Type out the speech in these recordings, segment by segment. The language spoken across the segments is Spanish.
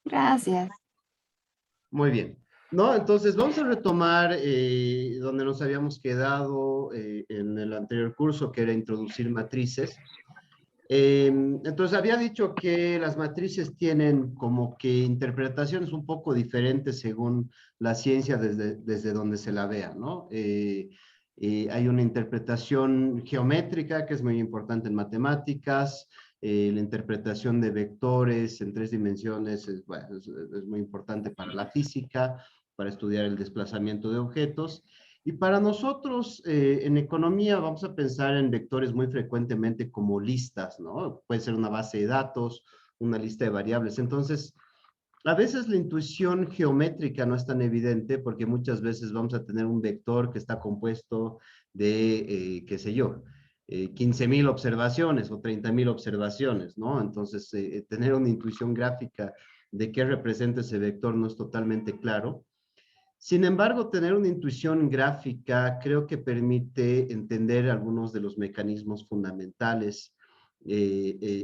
Gracias. Muy bien. ¿No? Entonces vamos a retomar donde nos habíamos quedado en el anterior curso, que era introducir matrices. Entonces había dicho que las matrices tienen como que interpretaciones un poco diferentes según la ciencia desde donde se la vea, ¿no? Hay una interpretación geométrica que es muy importante en matemáticas, la interpretación de vectores en 3 dimensiones bueno, es muy importante para la física, para estudiar el desplazamiento de objetos. Y para nosotros, en economía, vamos a pensar en vectores muy frecuentemente como listas, ¿no? Puede ser una base de datos, una lista de variables. Entonces, a veces la intuición geométrica no es tan evidente porque muchas veces vamos a tener un vector que está compuesto de, qué sé yo, 15.000 observaciones o 30.000 observaciones, ¿no? Entonces, tener una intuición gráfica de qué representa ese vector no es totalmente claro. Sin embargo, tener una intuición gráfica creo que permite entender algunos de los mecanismos fundamentales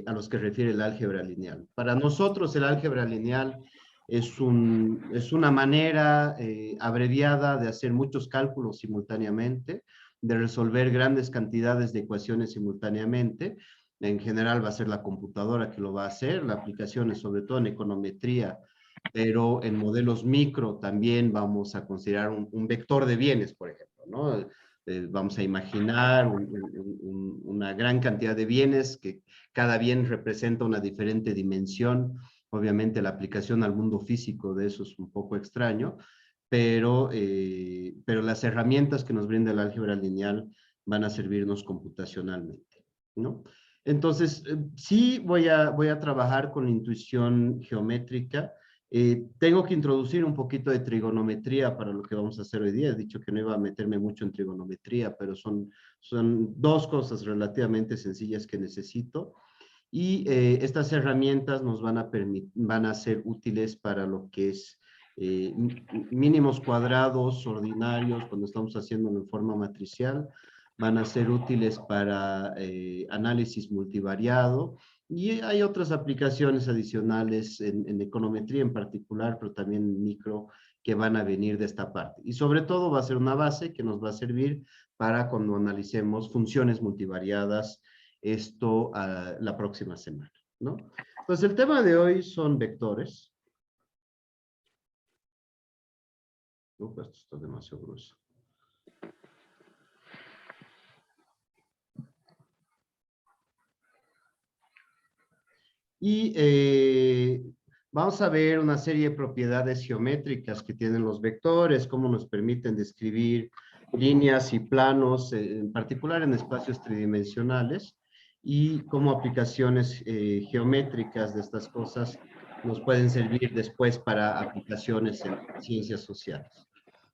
a los que refiere el álgebra lineal. Para nosotros el álgebra lineal es una manera abreviada de hacer muchos cálculos simultáneamente, de resolver grandes cantidades de ecuaciones simultáneamente. En general va a ser la computadora que lo va a hacer, la aplicación es sobre todo en econometría, pero en modelos micro también vamos a considerar un vector de bienes, por ejemplo, ¿no? Vamos a imaginar una gran cantidad de bienes, que cada bien representa una diferente dimensión. Obviamente la aplicación al mundo físico de eso es un poco extraño, pero las herramientas que nos brinda el álgebra lineal van a servirnos computacionalmente, ¿no? Entonces, sí voy a trabajar con intuición geométrica. Tengo que introducir un poquito de trigonometría para lo que vamos a hacer hoy día. He dicho que no iba a meterme mucho en trigonometría, pero son dos cosas relativamente sencillas que necesito. Y estas herramientas nos van a ser útiles para lo que es mínimos cuadrados ordinarios, cuando estamos haciéndolo en forma matricial, van a ser útiles para análisis multivariado, y hay otras aplicaciones adicionales en econometría en particular, pero también en micro, que van a venir de esta parte. Y sobre todo va a ser una base que nos va a servir para cuando analicemos funciones multivariadas, esto la próxima semana, ¿no? Entonces, el tema de hoy son vectores. Esto está demasiado grueso. Y vamos a ver una serie de propiedades geométricas que tienen los vectores, cómo nos permiten describir líneas y planos, en particular en espacios tridimensionales, y cómo aplicaciones geométricas de estas cosas nos pueden servir después para aplicaciones en ciencias sociales,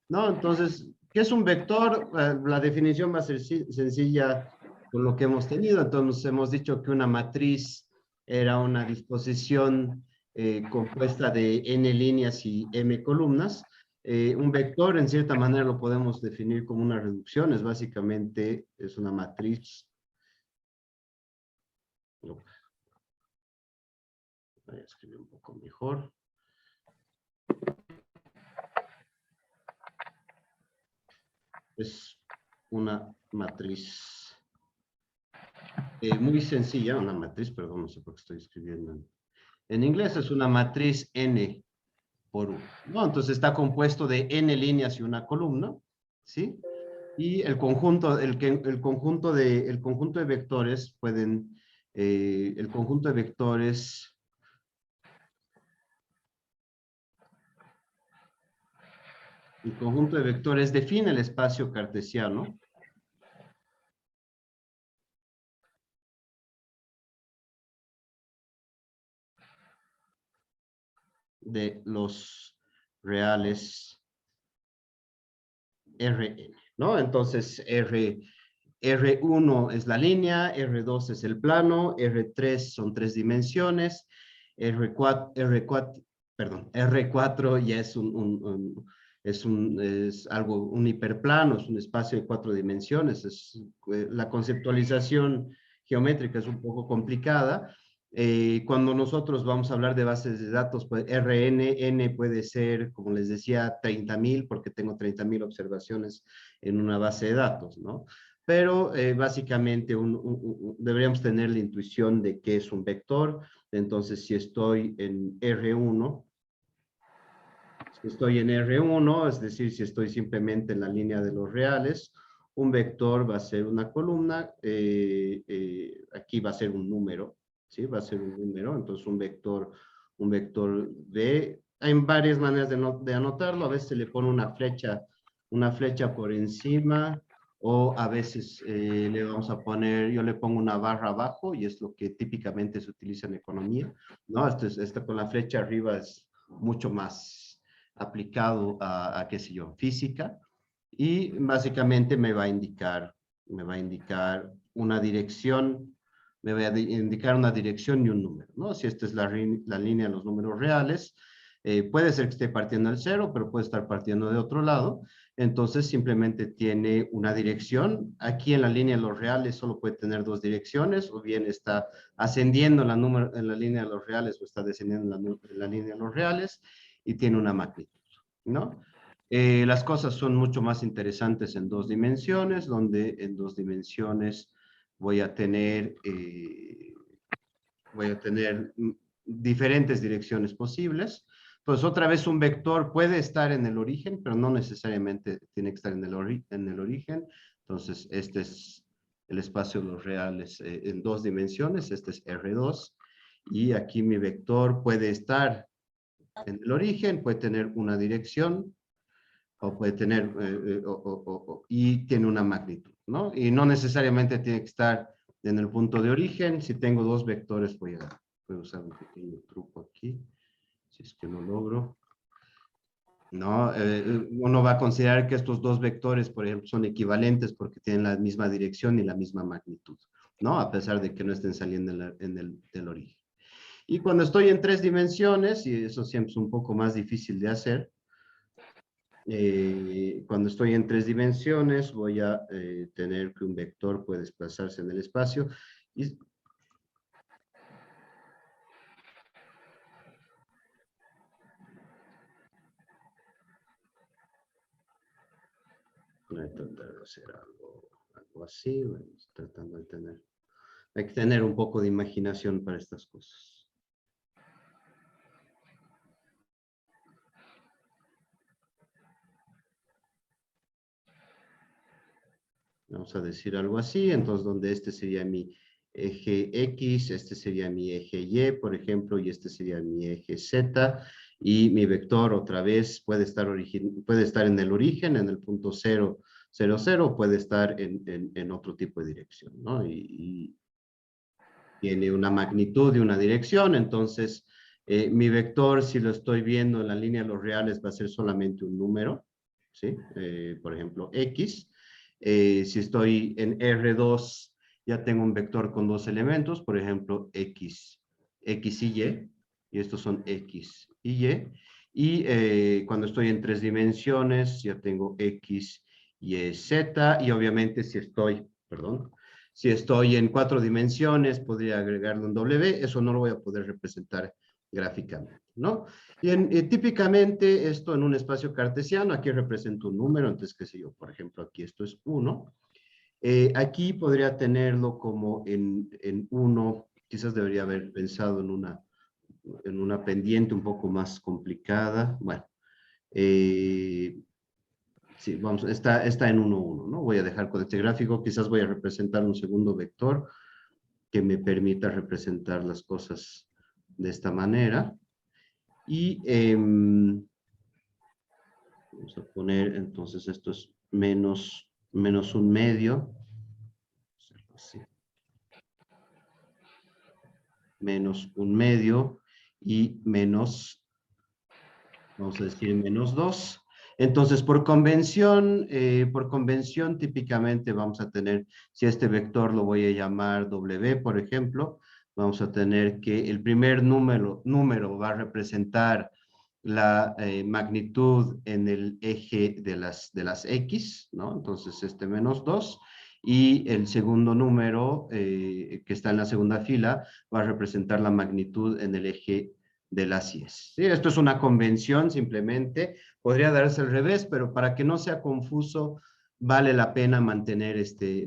¿no? Entonces, ¿qué es un vector? La definición va a ser sencilla con lo que hemos tenido. Entonces, hemos dicho que una matriz era una disposición compuesta de n líneas y m columnas. Un vector, en cierta manera, lo podemos definir como una reducción. Básicamente, es una matriz. Voy a escribir un poco mejor. Es una matriz muy sencilla, una matriz, perdón, no sé por qué estoy escribiendo. En inglés es una matriz n por 1, ¿no? Entonces está compuesto de n líneas y una columna, ¿sí? Y el conjunto, el conjunto de vectores pueden, el conjunto de vectores define el espacio cartesiano de los reales Rn, ¿no? Entonces R1 es la línea, R2 es el plano, R3 son 3 dimensiones, R4 ya es un hiperplano, es un espacio de 4 dimensiones. La conceptualización geométrica es un poco complicada, Cuando nosotros vamos a hablar de bases de datos, pues N puede ser, como les decía, 30,000, porque tengo 30,000 observaciones en una base de datos, ¿no? Pero básicamente deberíamos tener la intuición de qué es un vector. Entonces, si estoy en R1, es decir, si estoy simplemente en la línea de los reales, un vector va a ser una columna, aquí va a ser un número, ¿sí? Va a ser un número, entonces un vector de, hay varias maneras de anotarlo, a veces se le pone una flecha por encima, o a veces le vamos a poner, yo le pongo una barra abajo, y es lo que típicamente se utiliza en economía, ¿no? Esto con la flecha arriba es mucho más aplicado qué sé yo, física, y básicamente me va a indicar una dirección, me va a indicar una dirección y un número, ¿no? Si esta es la línea de los números reales, puede ser que esté partiendo del cero, pero puede estar partiendo de otro lado, entonces simplemente tiene una dirección. Aquí en la línea de los reales solo puede tener dos direcciones, o bien está ascendiendo en la línea de los reales o está descendiendo en la línea de los reales, y tiene una magnitud, ¿no? Las cosas son mucho más interesantes en dos dimensiones, donde en dos dimensiones voy a tener, diferentes direcciones posibles. Pues otra vez un vector puede estar en el origen, pero no necesariamente tiene que estar en el origen. Entonces, este es el espacio de los reales en dos dimensiones, este es R2, y aquí mi vector puede estar en el origen, puede tener una dirección, o puede tener, y tiene una magnitud, ¿no? Y no necesariamente tiene que estar en el punto de origen. Si tengo dos vectores, voy a usar un pequeño truco aquí, si es que lo logro. ¿No? Uno va a considerar que estos dos vectores, por ejemplo, son equivalentes porque tienen la misma dirección y la misma magnitud, ¿no? A pesar de que no estén saliendo del origen. Y cuando estoy en tres dimensiones, y eso siempre es un poco más difícil de hacer, cuando estoy en tres dimensiones, voy a tener que un vector puede desplazarse en el espacio. Y voy a tratar de hacer algo así, bueno, tratando de tener. Hay que tener un poco de imaginación para estas cosas. Vamos a decir algo así, entonces donde este sería mi eje X, este sería mi eje Y, por ejemplo, y este sería mi eje Z, y mi vector otra vez puede estar en el origen, en el punto 0, 0, 0, puede estar en otro tipo de dirección, ¿no? Y tiene una magnitud y una dirección, entonces mi vector, si lo estoy viendo en la línea de los reales, va a ser solamente un número, ¿sí? Por ejemplo, X. Si estoy en R2, ya tengo un vector con dos elementos, por ejemplo, X y estos son X y Y. Y cuando estoy en tres dimensiones, ya tengo X, Y, Z, y obviamente si estoy en cuatro dimensiones, podría agregarle un W, eso no lo voy a poder representar gráficamente, ¿no? Y típicamente esto en un espacio cartesiano, aquí represento un número, entonces, qué sé yo, por ejemplo, aquí esto es 1. Aquí podría tenerlo como en 1, quizás debería haber pensado en una pendiente un poco más complicada. Bueno, sí, vamos, está en 1, 1, ¿no? Voy a dejar con este gráfico, quizás voy a representar un segundo vector que me permita representar las cosas de esta manera. Y vamos a poner, entonces, esto es menos un medio. Así. Menos un medio y menos, vamos a decir, menos 2. Entonces, por convención, típicamente vamos a tener, si este vector lo voy a llamar W, por ejemplo, vamos a tener que el primer número va a representar la magnitud en el eje de las X, ¿no? Entonces, este menos 2, y el segundo número, que está en la segunda fila, va a representar la magnitud en el eje de las IES. Sí, esto es una convención simplemente, podría darse al revés, pero para que no sea confuso, vale la pena mantener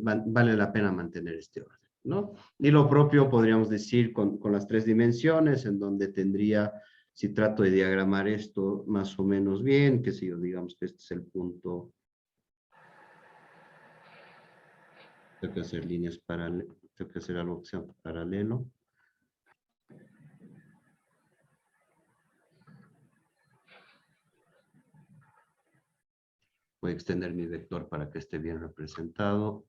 vale la pena mantener este orden, ¿no? Y lo propio podríamos decir con las tres dimensiones, en donde tendría, si trato de diagramar esto más o menos bien, que si yo digamos que este es el punto, tengo que hacer líneas paralelas, tengo que hacer algo que sea paralelo. Voy a extender mi vector para que esté bien representado.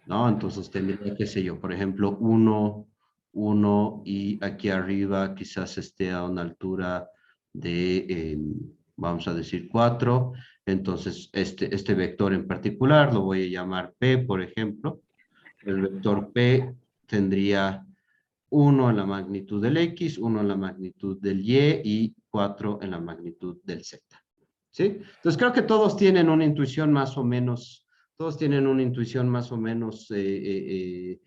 ¿No? Entonces tendría, qué sé yo, por ejemplo, 1, 1 y aquí arriba quizás esté a una altura de, vamos a decir, 4. Entonces, este vector en particular lo voy a llamar P, por ejemplo. El vector P tendría 1 en la magnitud del X, 1 en la magnitud del Y 4 en la magnitud del Z. ¿Sí? Entonces creo que todos tienen una intuición más o menos, de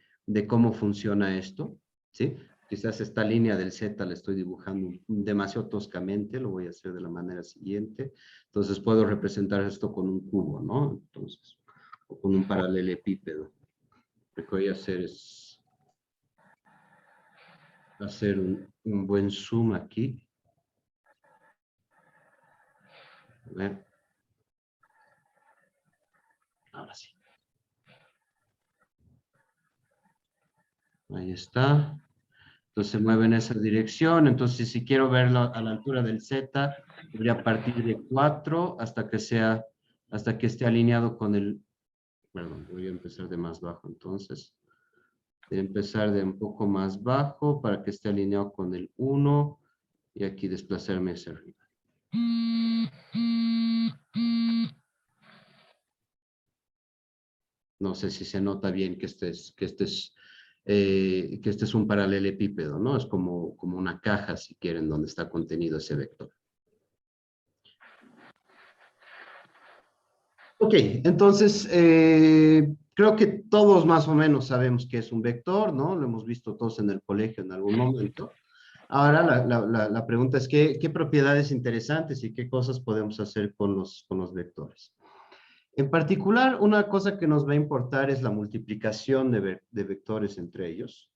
cómo funciona esto, ¿sí? Quizás esta línea del Z la estoy dibujando demasiado toscamente, lo voy a hacer de la manera siguiente. Entonces puedo representar esto con un cubo, ¿no? Entonces, o con un paralelepípedo. Lo que voy a hacer es hacer un buen zoom aquí. A ver. Ahora sí. Ahí está. Entonces se mueve en esa dirección. Entonces, si quiero verlo a la altura del Z, podría partir de 4 hasta que esté alineado con el, perdón, voy a empezar de más bajo entonces. Voy a empezar de un poco más bajo para que esté alineado con el 1 y aquí desplazarme hacia arriba. No sé si se nota bien que este es un paralelepípedo, ¿no? Es como una caja, si quieren, donde está contenido ese vector. Ok, entonces, creo que todos más o menos sabemos qué es un vector, ¿no? Lo hemos visto todos en el colegio en algún momento. Ahora la pregunta es, ¿qué propiedades interesantes y qué cosas podemos hacer con los vectores? En particular, una cosa que nos va a importar es la multiplicación de vectores entre ellos.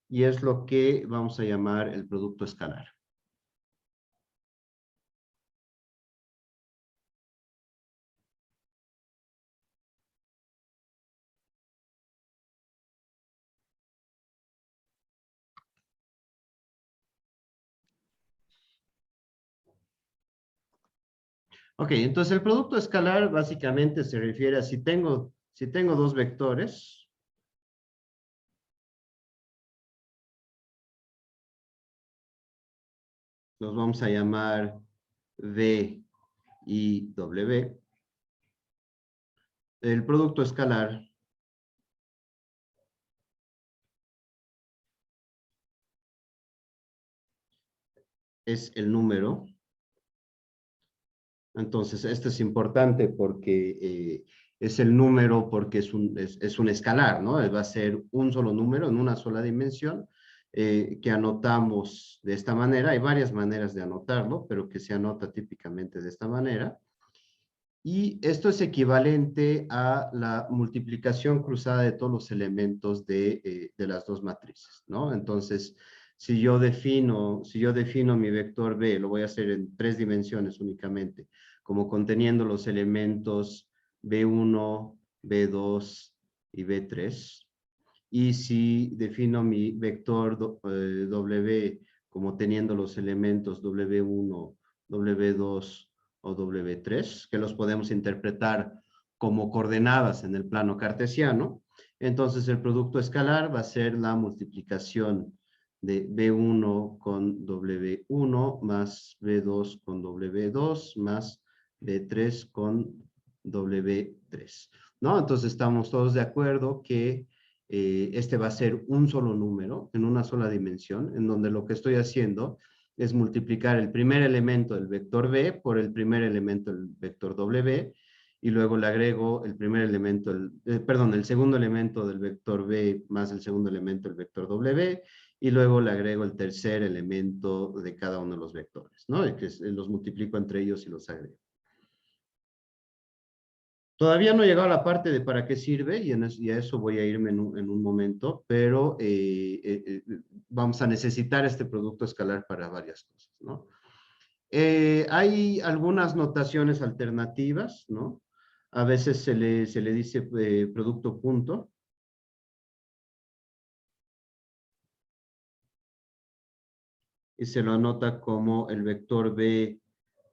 Y es lo que vamos a llamar el producto escalar. Ok, entonces el producto escalar básicamente se refiere a si tengo dos vectores, los vamos a llamar V y W. El producto escalar es el número. Entonces, esto es importante porque es el número, porque es un escalar, ¿no? Va a ser un solo número en una sola dimensión que anotamos de esta manera. Hay varias maneras de anotarlo, pero que se anota típicamente de esta manera. Y esto es equivalente a la multiplicación cruzada de todos los elementos de las dos matrices, ¿no? Entonces, si yo defino mi vector B, lo voy a hacer en 3 dimensiones únicamente, como conteniendo los elementos B1, B2 y B3. Y si defino mi vector W como teniendo los elementos W1, W2 o W3, que los podemos interpretar como coordenadas en el plano cartesiano, entonces el producto escalar va a ser la multiplicación de B1 con W1 más B2 con W2 más B3 con W3, ¿no? Entonces estamos todos de acuerdo que este va a ser un solo número en una sola dimensión, en donde lo que estoy haciendo es multiplicar el primer elemento del vector B por el primer elemento del vector W, y luego le agrego el primer elemento, el segundo elemento del vector B más el segundo elemento del vector W, y luego le agrego el tercer elemento de cada uno de los vectores, ¿no? Y que los multiplico entre ellos y los agrego. Todavía no he llegado a la parte de para qué sirve, y a eso voy a irme en un momento, pero vamos a necesitar este producto escalar para varias cosas, ¿no? Hay algunas notaciones alternativas, ¿no? A veces se le dice producto punto. Y se lo anota como el vector B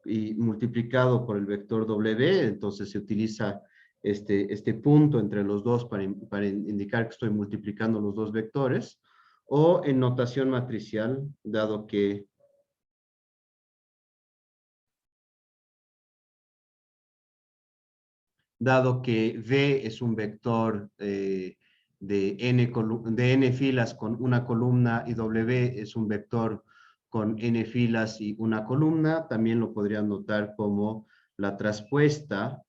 y multiplicado por el vector W, entonces se utiliza este punto entre los dos para indicar que estoy multiplicando los dos vectores, o en notación matricial, dado que V es un vector de n filas con una columna y W es un vector con n filas y una columna, también lo podrían notar como la traspuesta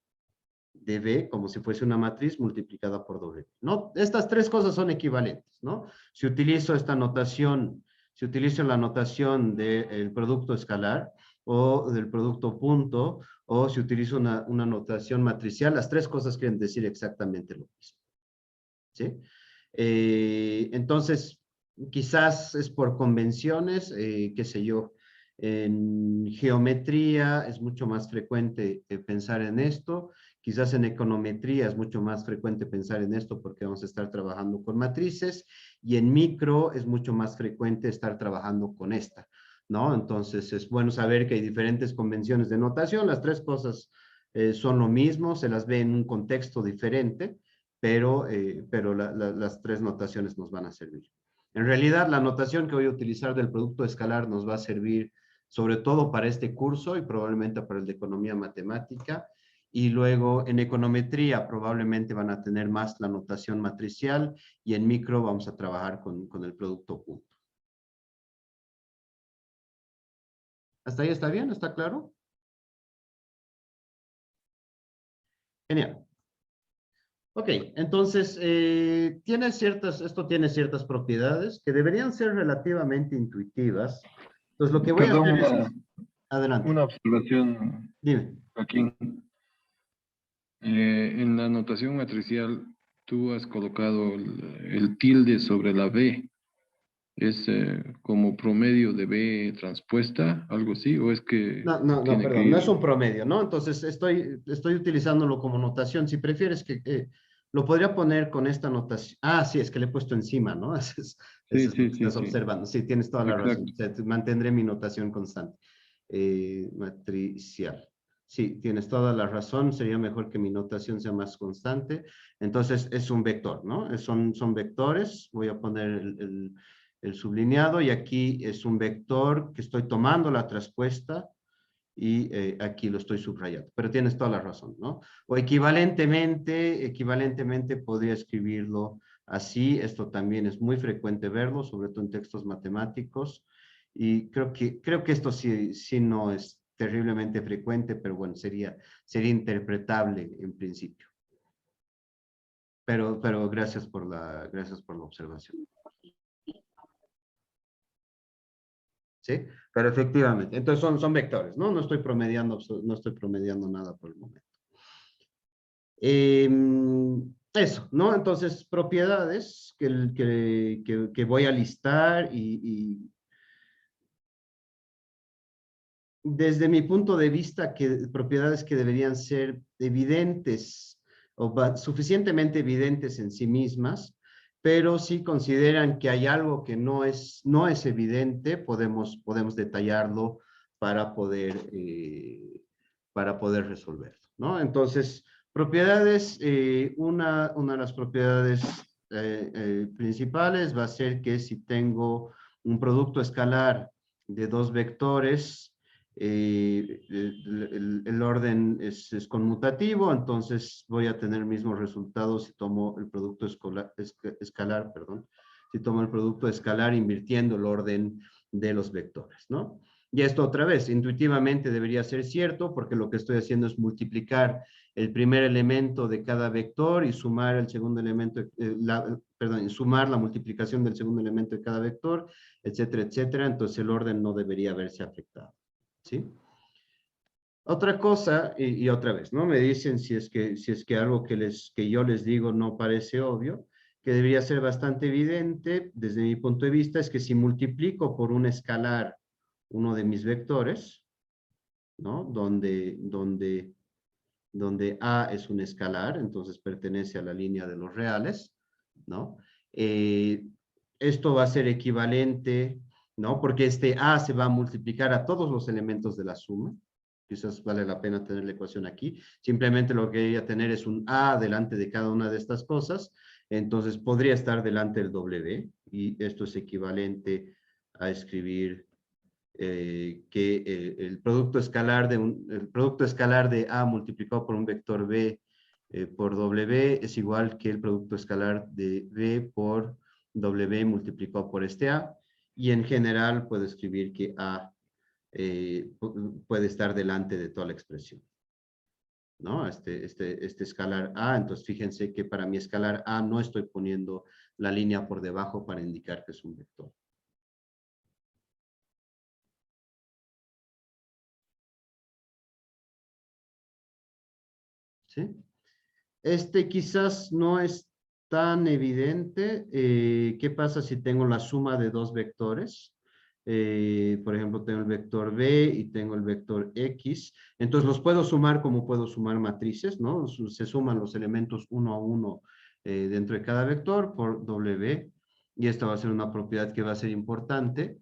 de B, como si fuese una matriz multiplicada por W, ¿no? Estas tres cosas son equivalentes, ¿no? Si utilizo esta notación, si utilizo la notación del producto escalar o del producto punto, o si utilizo una notación matricial, las tres cosas quieren decir exactamente lo mismo, ¿sí? Entonces, quizás es por convenciones, qué sé yo, en geometría es mucho más frecuente pensar en esto, quizás en econometría es mucho más frecuente pensar en esto porque vamos a estar trabajando con matrices, y en micro es mucho más frecuente estar trabajando con esta, ¿no? Entonces es bueno saber que hay diferentes convenciones de notación, las tres cosas son lo mismo, se las ve en un contexto diferente, pero las tres notaciones nos van a servir. En realidad, la notación que voy a utilizar del producto escalar nos va a servir sobre todo para este curso y probablemente para el de economía matemática, y luego en econometría probablemente van a tener más la notación matricial, y en micro vamos a trabajar con el producto punto. ¿Hasta ahí está bien? ¿Está claro? Genial. Ok, entonces, esto tiene ciertas propiedades que deberían ser relativamente intuitivas. Entonces, lo que voy a Perdón, hacer es... Adelante, una observación, dime. Joaquín. En la notación matricial, tú has colocado el tilde sobre la B. ¿Es como promedio de B transpuesta, algo así? ¿O es que No, tiene que perdón, no es ir? un promedio, ¿no? Entonces, estoy utilizándolo como notación. Si prefieres que... lo podría poner con esta notación. Ah, sí, es que le he puesto encima, ¿no? Sí, Eso es lo sí, que sí, estás sí. observando. Sí, tienes toda la razón. Exacto. O sea, mantendré mi notación constante. Matricial. Sí, tienes toda la razón. Sería mejor que mi notación sea más constante. Entonces, es un vector, ¿no? Son vectores. Voy a poner el sublineado, y aquí es un vector que estoy tomando la traspuesta, y aquí lo estoy subrayando. Pero tienes toda la razón, ¿no? O equivalentemente podría escribirlo así. Esto también es muy frecuente verlo, sobre todo en textos matemáticos, y creo que esto sí no es terriblemente frecuente, pero bueno, sería interpretable en principio. Pero gracias por la observación. ¿Sí? Pero efectivamente, entonces son vectores, ¿no? No estoy promediando nada por el momento. Eso, ¿no? Entonces, propiedades que voy a listar, y desde mi punto de vista, propiedades que deberían ser evidentes o suficientemente evidentes en sí mismas, pero si consideran que hay algo que no es evidente, podemos detallarlo para poder resolverlo, ¿no? Entonces, propiedades, una de las propiedades principales va a ser que si tengo un producto escalar de dos vectores, el orden es conmutativo, entonces voy a tener mismos resultados si tomo el producto escalar, perdón, si tomo el producto escalar invirtiendo el orden de los vectores, ¿no? Y esto otra vez, intuitivamente debería ser cierto, porque lo que estoy haciendo es multiplicar el primer elemento de cada vector y sumar el segundo elemento, sumar la multiplicación del segundo elemento de cada vector, etcétera, etcétera. Entonces el orden no debería verse afectado, ¿sí? Otra cosa, y otra vez, ¿no? Me dicen si es que algo que yo les digo no parece obvio, que debería ser bastante evidente desde mi punto de vista, es que si multiplico por un escalar uno de mis vectores, ¿no? Donde A es un escalar, entonces pertenece a la línea de los reales, ¿no? Esto va a ser equivalente, ¿no? Porque este A se va a multiplicar a todos los elementos de la suma. Quizás vale la pena tener la ecuación aquí. Simplemente lo que quería tener es un A delante de cada una de estas cosas. Entonces podría estar delante del W. Y esto es equivalente a escribir que el producto escalar de A multiplicado por un vector B por W es igual que el producto escalar de B por W multiplicado por este A. Y en general puedo escribir que A puede estar delante de toda la expresión, ¿no? Este escalar A, entonces fíjense que para mi escalar A no estoy poniendo la línea por debajo para indicar que es un vector. ¿Sí? Este quizás no es tan evidente. ¿Qué pasa si tengo la suma de dos vectores? Por ejemplo, tengo el vector B y tengo el vector X. Entonces los puedo sumar como puedo sumar matrices, ¿no? Se suman los elementos uno a uno dentro de cada vector por W. Y esta va a ser una propiedad que va a ser importante.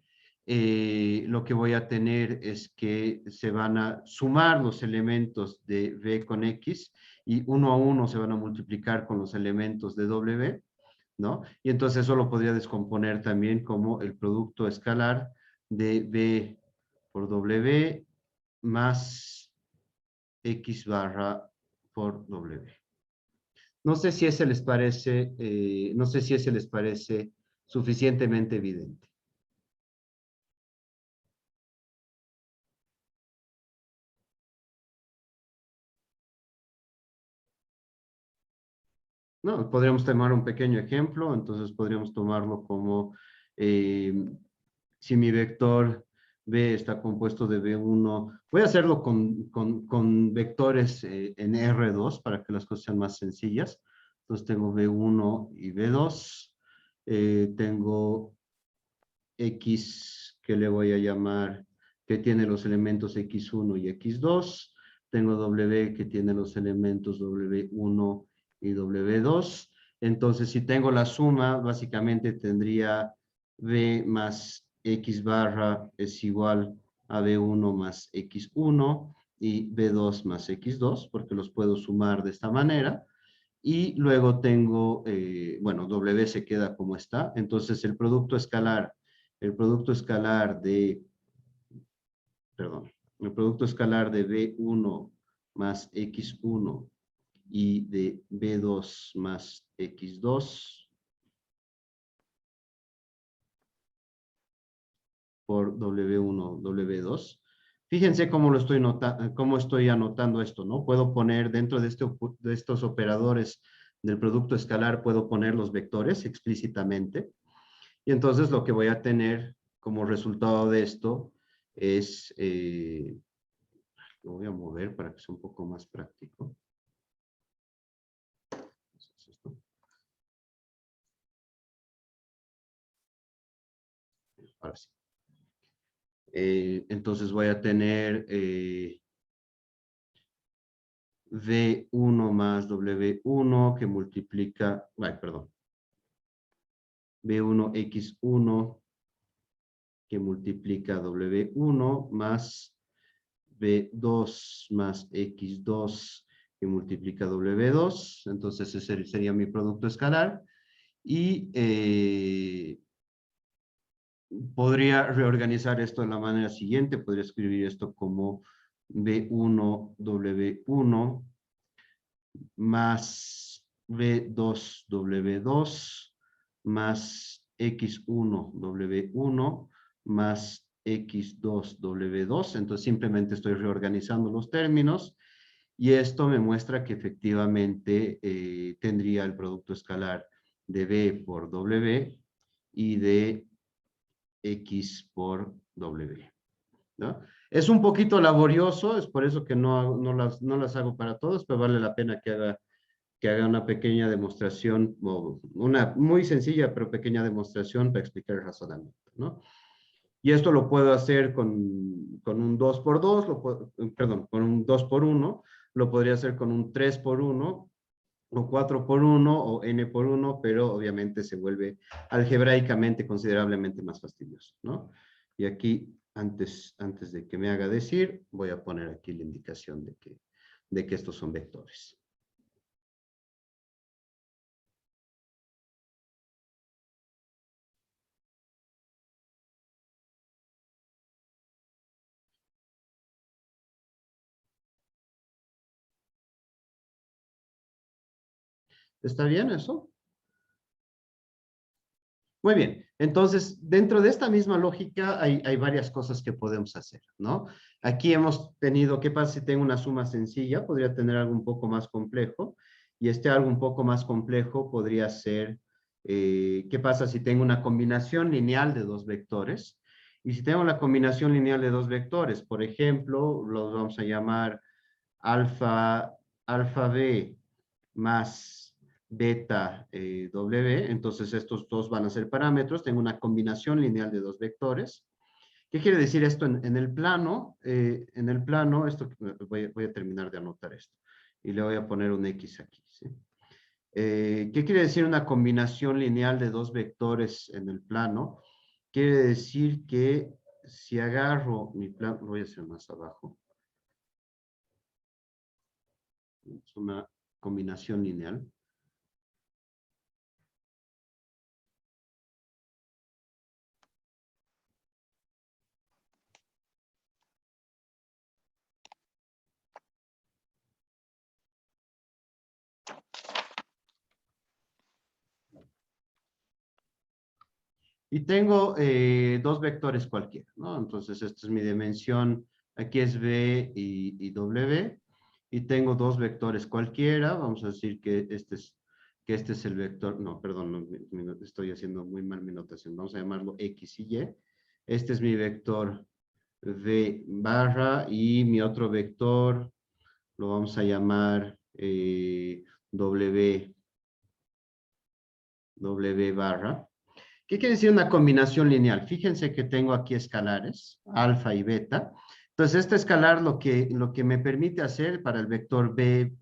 Lo que voy a tener es que se van a sumar los elementos de B con X y uno a uno se van a multiplicar con los elementos de W, ¿no? Y entonces eso lo podría descomponer también como el producto escalar de B por W más X barra por W. No sé si ese les parece, no sé si ese les parece suficientemente evidente. No, podríamos tomar un pequeño ejemplo, entonces podríamos tomarlo como si mi vector B está compuesto de B1, voy a hacerlo con vectores en R2 para que las cosas sean más sencillas. Entonces tengo B1 y B2, tengo X que le voy a llamar, que tiene los elementos X1 y X2, tengo W que tiene los elementos W1 y W2. Entonces, si tengo la suma, básicamente tendría B más X barra es igual a B1 más X1 y B2 más X2, porque los puedo sumar de esta manera. Y luego tengo, bueno, W se queda como está. Entonces, el producto escalar de, perdón, el producto escalar de B1 más X1 y de B2 más X2 por W1, W2. Fíjense cómo cómo estoy anotando esto, ¿no? Puedo poner dentro de estos operadores del producto escalar, puedo poner los vectores explícitamente. Y entonces lo que voy a tener como resultado de esto es, lo voy a mover para que sea un poco más práctico. Ahora sí. Entonces voy a tener V1 más W1 que multiplica, perdón, B1X1 que multiplica W1 más B2 más X2 que multiplica W2. Entonces ese sería mi producto escalar. Y podría reorganizar esto de la manera siguiente. Podría escribir esto como B1 W1 más B2W2 más X1W1 más X2W2. Entonces simplemente estoy reorganizando los términos y esto me muestra que efectivamente tendría el producto escalar de B por W y de X por W, ¿no? Es un poquito laborioso, es por eso que no las hago para todos, pero vale la pena que haga una pequeña demostración, o una muy sencilla pero pequeña demostración para explicar el razonamiento, ¿no? Y esto lo puedo hacer con un 2 por 2, perdón, con un 2 por 1, lo podría hacer con un 3 por 1, o 4 por 1, o n por 1, pero obviamente se vuelve algebraicamente considerablemente más fastidioso, ¿no? Y aquí, antes de que me haga decir, voy a poner aquí la indicación de que estos son vectores. ¿Está bien eso? Muy bien, entonces dentro de esta misma lógica hay varias cosas que podemos hacer, ¿no? Aquí hemos tenido, ¿qué pasa si tengo una suma sencilla? Podría tener algo un poco más complejo, y este algo un poco más complejo podría ser, ¿qué pasa si tengo una combinación lineal de dos vectores? Y si tengo la combinación lineal de dos vectores, por ejemplo, los vamos a llamar alfa b más beta W, entonces estos dos van a ser parámetros, tengo una combinación lineal de dos vectores. ¿Qué quiere decir esto en el plano? En el plano, voy a terminar de anotar esto, y le voy a poner un X aquí, ¿sí? ¿Qué quiere decir una combinación lineal de dos vectores en el plano? Quiere decir que si agarro mi plano, lo voy a hacer más abajo, es una combinación lineal. Y tengo dos vectores cualquiera, ¿no? Entonces, esta es mi dimensión, aquí es B y W, y tengo dos vectores cualquiera, vamos a decir que este es el vector, no, perdón, estoy haciendo muy mal mi notación, vamos a llamarlo X y Y. Este es mi vector V barra, y mi otro vector lo vamos a llamar W barra. ¿Qué quiere decir una combinación lineal? Fíjense que tengo aquí escalares, alfa y beta. Entonces, este escalar lo que me permite hacer para el vector B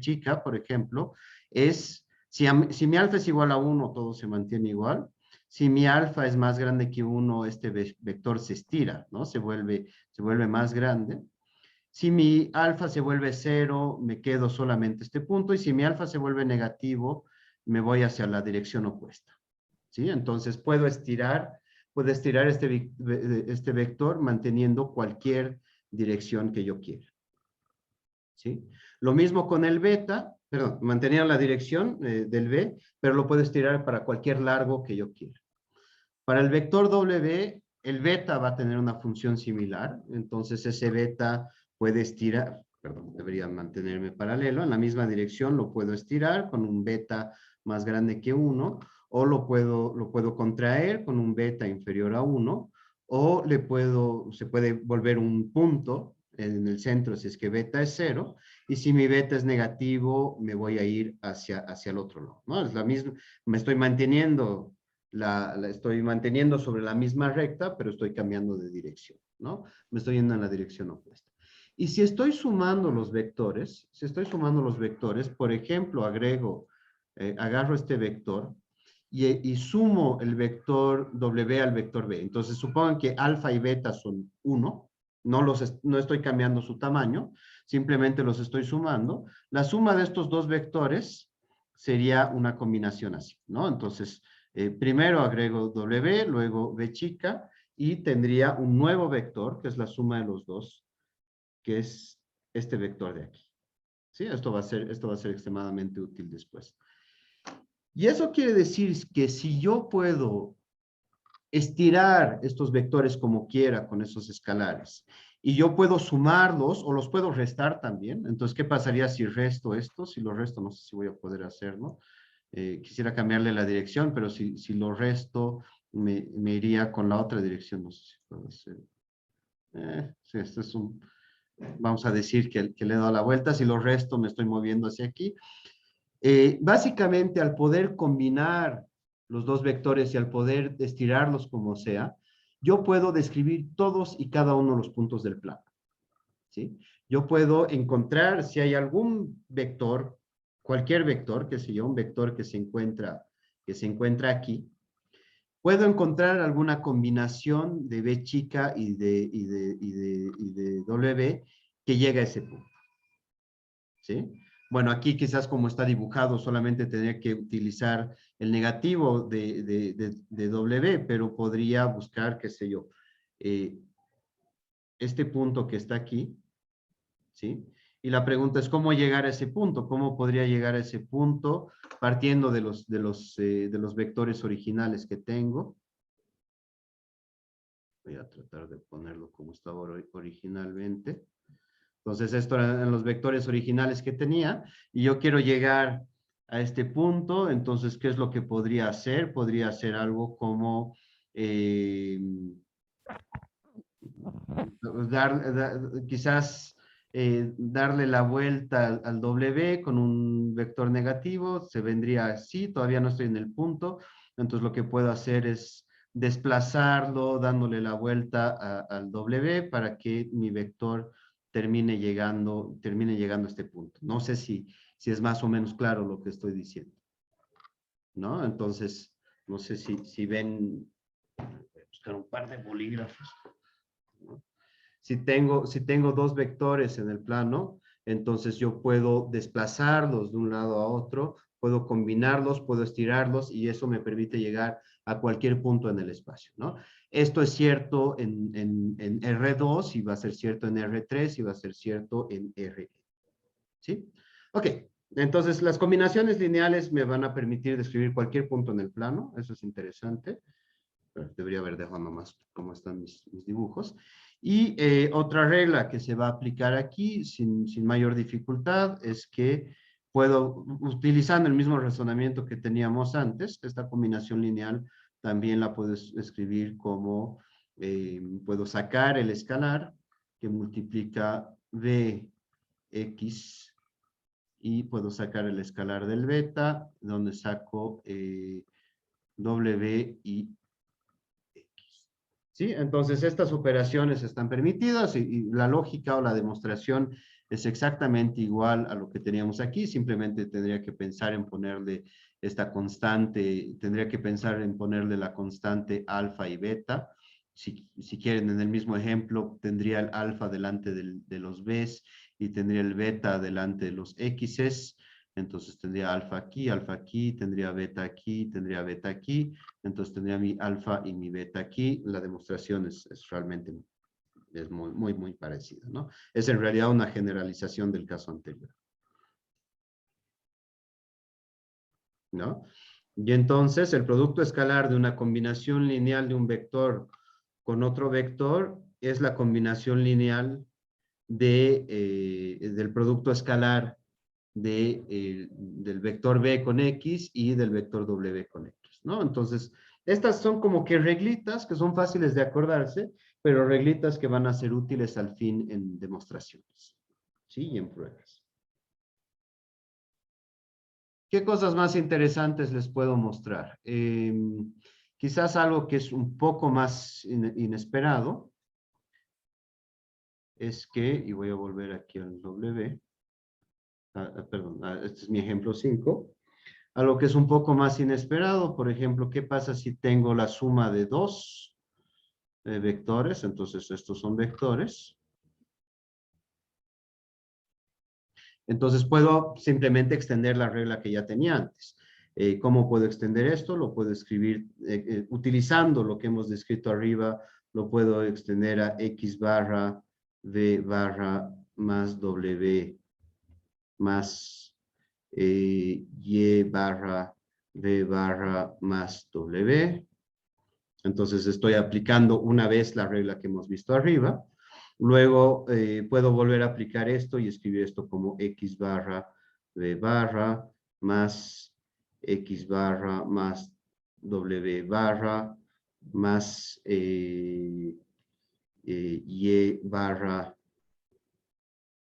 chica, por ejemplo, es, si mi alfa es igual a 1, todo se mantiene igual. Si mi alfa es más grande que 1, este vector se estira, ¿no? Se vuelve más grande. Si mi alfa se vuelve 0, me quedo solamente este punto. Y si mi alfa se vuelve negativo, me voy hacia la dirección opuesta. ¿Sí? Entonces puedo estirar este vector manteniendo cualquier dirección que yo quiera. ¿Sí? Lo mismo con el beta, perdón, manteniendo la dirección del B, pero lo puedo estirar para cualquier largo que yo quiera. Para el vector W, el beta va a tener una función similar, entonces ese beta puede estirar, perdón, debería mantenerme paralelo, en la misma dirección lo puedo estirar con un beta más grande que 1, o lo puedo contraer con un beta inferior a 1, o se puede volver un punto en el centro si es que beta es 0, y si mi beta es negativo, me voy a ir hacia el otro lado, ¿no? Es la misma, me estoy manteniendo estoy manteniendo sobre la misma recta, pero estoy cambiando de dirección, ¿no? Me estoy yendo en la dirección opuesta. Y si estoy sumando los vectores, por ejemplo, agarro este vector y sumo el vector W al vector B. Entonces, supongan que alfa y beta son 1, no estoy cambiando su tamaño, simplemente los estoy sumando. La suma de estos dos vectores sería una combinación así, ¿no? Entonces, primero agrego W, luego B chica, y tendría un nuevo vector, que es la suma de los dos, que es este vector de aquí. ¿Sí? Esto va a ser extremadamente útil después. Y eso quiere decir que si yo puedo estirar estos vectores como quiera con esos escalares. Y yo puedo sumarlos o los puedo restar también. Entonces, ¿qué pasaría si resto esto? Si lo resto, no sé si voy a poder hacerlo. Quisiera cambiarle la dirección, pero si lo resto, me iría con la otra dirección. No sé si puedo hacer. Sí, esto es un... Vamos a decir que le he dado la vuelta. Si lo resto, me estoy moviendo hacia aquí. Básicamente, al poder combinar los dos vectores y al poder estirarlos como sea, yo puedo describir todos y cada uno de los puntos del plano, ¿sí? Yo puedo encontrar si hay algún vector, cualquier vector, que sea un vector que se encuentra aquí, puedo encontrar alguna combinación de B chica y de W que llega a ese punto, ¿sí? Bueno, aquí quizás como está dibujado solamente tendría que utilizar el negativo de W, pero podría buscar, qué sé yo, este punto que está aquí, ¿sí? Y la pregunta es, ¿cómo llegar a ese punto? ¿Cómo podría llegar a ese punto partiendo de los vectores originales que tengo? Voy a tratar de ponerlo como estaba originalmente. Entonces, estos eran los vectores originales que tenía y yo quiero llegar a este punto. Entonces, ¿qué es lo que podría hacer? Podría hacer algo como quizás darle la vuelta al W con un vector negativo, se vendría así, todavía no estoy en el punto, entonces lo que puedo hacer es desplazarlo, dándole la vuelta al W para que mi vector termine llegando a este punto. No sé si es más o menos claro lo que estoy diciendo, ¿no? Entonces, no sé si ven, voy a buscar un par de bolígrafos, ¿no? Si tengo dos vectores en el plano, entonces yo puedo desplazarlos de un lado a otro, puedo combinarlos, puedo estirarlos y eso me permite llegar a cualquier punto en el espacio, ¿no? Esto es cierto en R2 y va a ser cierto en R3 y va a ser cierto en R. ¿Sí? Ok, entonces las combinaciones lineales me van a permitir describir cualquier punto en el plano, eso es interesante. Debería haber dejado nomás cómo están mis dibujos. Y otra regla que se va a aplicar aquí sin mayor dificultad es que puedo, utilizando el mismo razonamiento que teníamos antes, esta combinación lineal también la puedo escribir como, puedo sacar el escalar que multiplica Vx y puedo sacar el escalar del beta, donde saco W y ¿sí? Entonces, estas operaciones están permitidas y la lógica o la demostración es exactamente igual a lo que teníamos aquí, simplemente tendría que pensar en ponerle esta constante, tendría que pensar en ponerle la constante alfa y beta. Si quieren, en el mismo ejemplo, tendría el alfa delante de los b's y tendría el beta delante de los x's. Entonces tendría alfa aquí, tendría beta aquí, tendría beta aquí. Entonces tendría mi alfa y mi beta aquí. La demostración es realmente muy parecida, ¿no? Es en realidad una generalización del caso anterior, ¿no? Y entonces el producto escalar de una combinación lineal de un vector con otro vector es la combinación lineal del producto escalar del vector b con x y del vector w con x, ¿no? Entonces, estas son como que reglitas que son fáciles de acordarse, pero reglitas que van a ser útiles al fin en demostraciones, ¿sí? Y en pruebas. ¿Qué cosas más interesantes les puedo mostrar? Quizás algo que es un poco más inesperado es que, y voy a volver aquí al W, perdón, este es mi ejemplo 5, a lo que es un poco más inesperado, por ejemplo, ¿qué pasa si tengo la suma de dos vectores? Entonces, estos son vectores. Entonces, puedo simplemente extender la regla que ya tenía antes. ¿Cómo puedo extender esto? Lo puedo escribir utilizando lo que hemos descrito arriba, lo puedo extender a x barra v barra más w más y barra v barra más w. Entonces estoy aplicando una vez la regla que hemos visto arriba. Luego puedo volver a aplicar esto y escribir esto como x barra b barra más x barra más w barra más y barra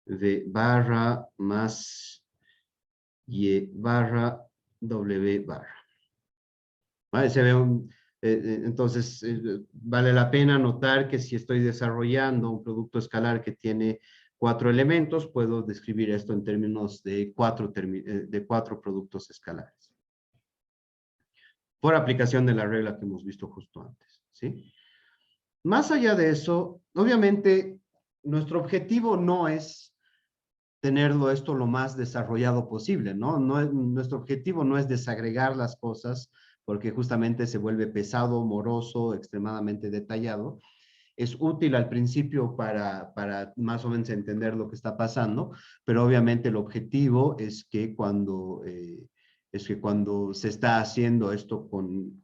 v barra más y barra w barra. ¿Vale? Entonces, vale la pena notar que si estoy desarrollando un producto escalar que tiene 4 elementos, puedo describir esto en términos de cuatro productos escalares. Por aplicación de la regla que hemos visto justo antes, ¿sí? Más allá de eso, obviamente, nuestro objetivo no es tenerlo esto lo más desarrollado posible, ¿no? Nuestro objetivo no es desagregar las cosas porque justamente se vuelve pesado, moroso, extremadamente detallado. Es útil al principio para más o menos entender lo que está pasando, pero obviamente el objetivo es que cuando se está haciendo esto con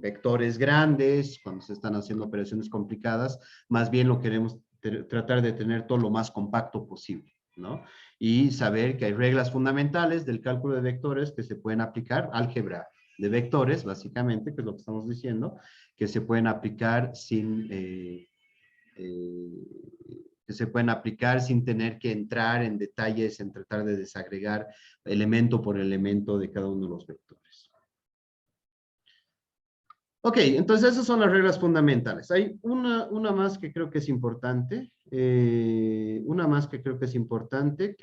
vectores grandes, cuando se están haciendo operaciones complicadas, más bien lo queremos tratar de tener todo lo más compacto posible, ¿no? Y saber que hay reglas fundamentales del cálculo de vectores que se pueden aplicar, álgebra de vectores, básicamente, que es lo que estamos diciendo, que se pueden aplicar sin tener que entrar en detalles, en tratar de desagregar elemento por elemento de cada uno de los vectores. Ok, entonces esas son las reglas fundamentales. Hay una más que creo que es importante, que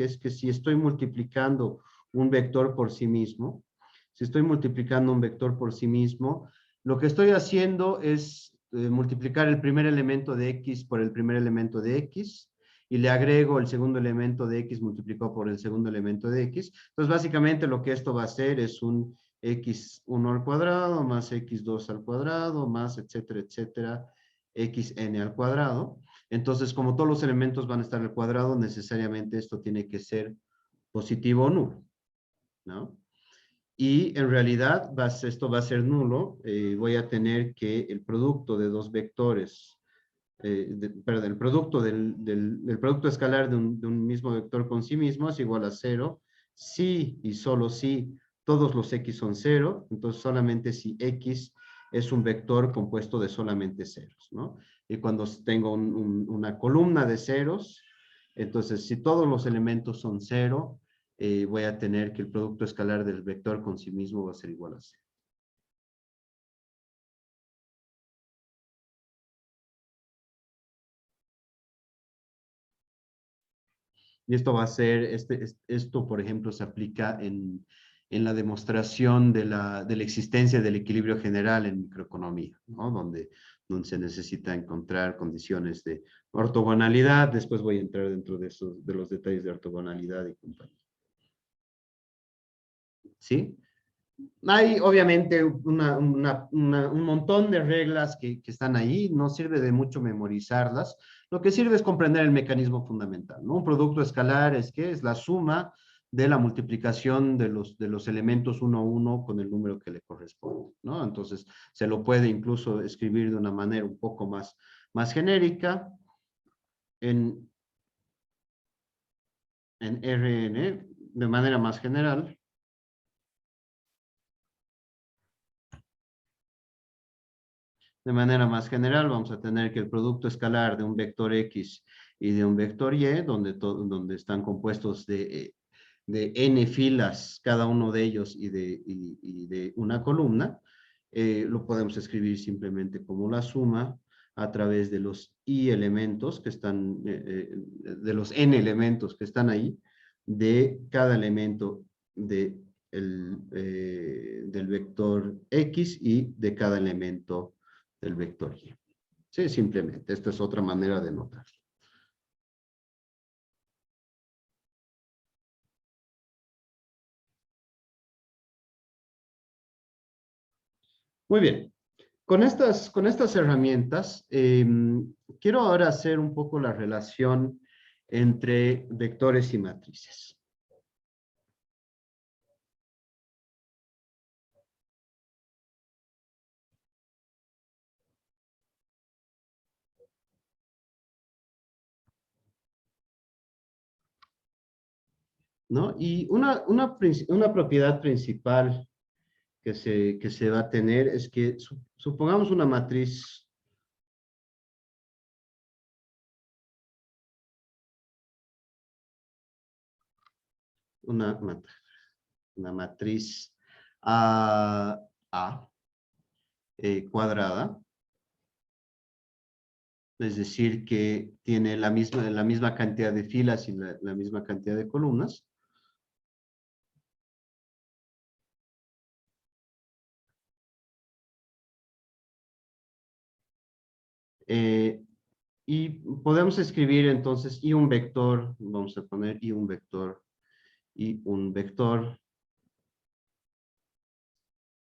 es que si estoy multiplicando un vector por sí mismo, lo que estoy haciendo es multiplicar el primer elemento de x por el primer elemento de x, y le agrego el segundo elemento de x multiplicado por el segundo elemento de x. Entonces, básicamente lo que esto va a hacer es un x1 al cuadrado más x2 al cuadrado más etcétera, etcétera, xn al cuadrado. Entonces, como todos los elementos van a estar al cuadrado, necesariamente esto tiene que ser positivo o nulo, ¿no? Y en realidad esto va a ser nulo. Voy a tener que el producto de dos vectores, perdón, el producto del producto escalar de un mismo vector con sí mismo es igual a 0, si y solo si todos los x son 0, entonces solamente si x es un vector compuesto de solamente ceros, ¿no? Y cuando tengo una columna de ceros, entonces si todos los elementos son 0, voy a tener que el producto escalar del vector con sí mismo va a ser igual a 0. Y esto va a ser, esto por ejemplo se aplica en la demostración de la existencia del equilibrio general en microeconomía, ¿no? Donde se necesita encontrar condiciones de ortogonalidad. Después voy a entrar dentro de los detalles de ortogonalidad y compañía. ¿Sí? Hay obviamente un montón de reglas que están ahí, no sirve de mucho memorizarlas, lo que sirve es comprender el mecanismo fundamental, ¿no? Un producto escalar es la suma de la multiplicación de los elementos uno a uno con el número que le corresponde, ¿no? Entonces se lo puede incluso escribir de una manera un poco más genérica en Rn, de manera más general. De manera más general, vamos a tener que el producto escalar de un vector X y de un vector Y, donde están compuestos de n filas, cada uno de ellos, y de una columna, lo podemos escribir simplemente como la suma a través de los i elementos que están, de los n elementos que están ahí, de cada elemento del vector X y de cada elemento del vector Y. Sí, simplemente. Esta es otra manera de notar. Muy bien. Con estas herramientas, quiero ahora hacer un poco la relación entre vectores y matrices. ¿no? Y una propiedad principal que se va a tener es que supongamos una matriz una, una matriz A cuadrada, es decir, que tiene la misma cantidad de filas y la misma cantidad de columnas. Y podemos escribir entonces y un vector, vamos a poner y un vector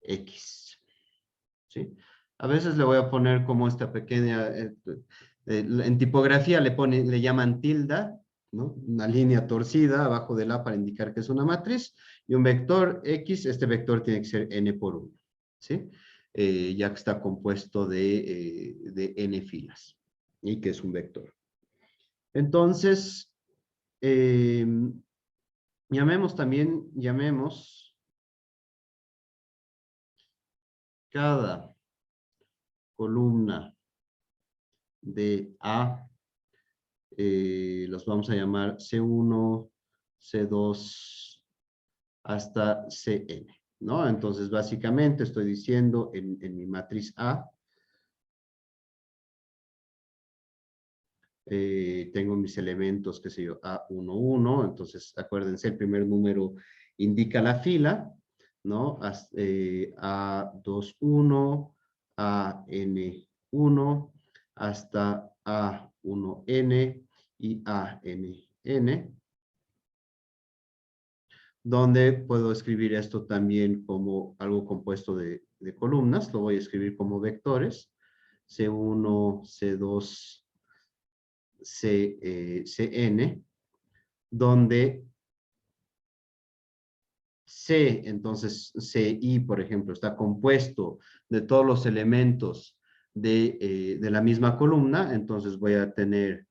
X. ¿Sí? A veces le voy a poner como esta pequeña, en tipografía le llaman tilde, ¿no? Una línea torcida abajo de la para indicar que es una matriz, y un vector X, este vector tiene que ser n por 1, ¿sí? Ya que está compuesto de n filas, y que es un vector. Entonces, llamemos cada columna de A, los vamos a llamar C1, C2, hasta Cn, ¿no? Entonces, básicamente estoy diciendo en mi matriz A, tengo mis elementos, qué sé yo, A11, entonces acuérdense, el primer número indica la fila, ¿no? A21, AN1, hasta A1N y ANN, donde puedo escribir esto también como algo compuesto de columnas, lo voy a escribir como vectores, C1, C2, Cn, donde C, entonces Ci, por ejemplo, está compuesto de todos los elementos de la misma columna, entonces voy a tener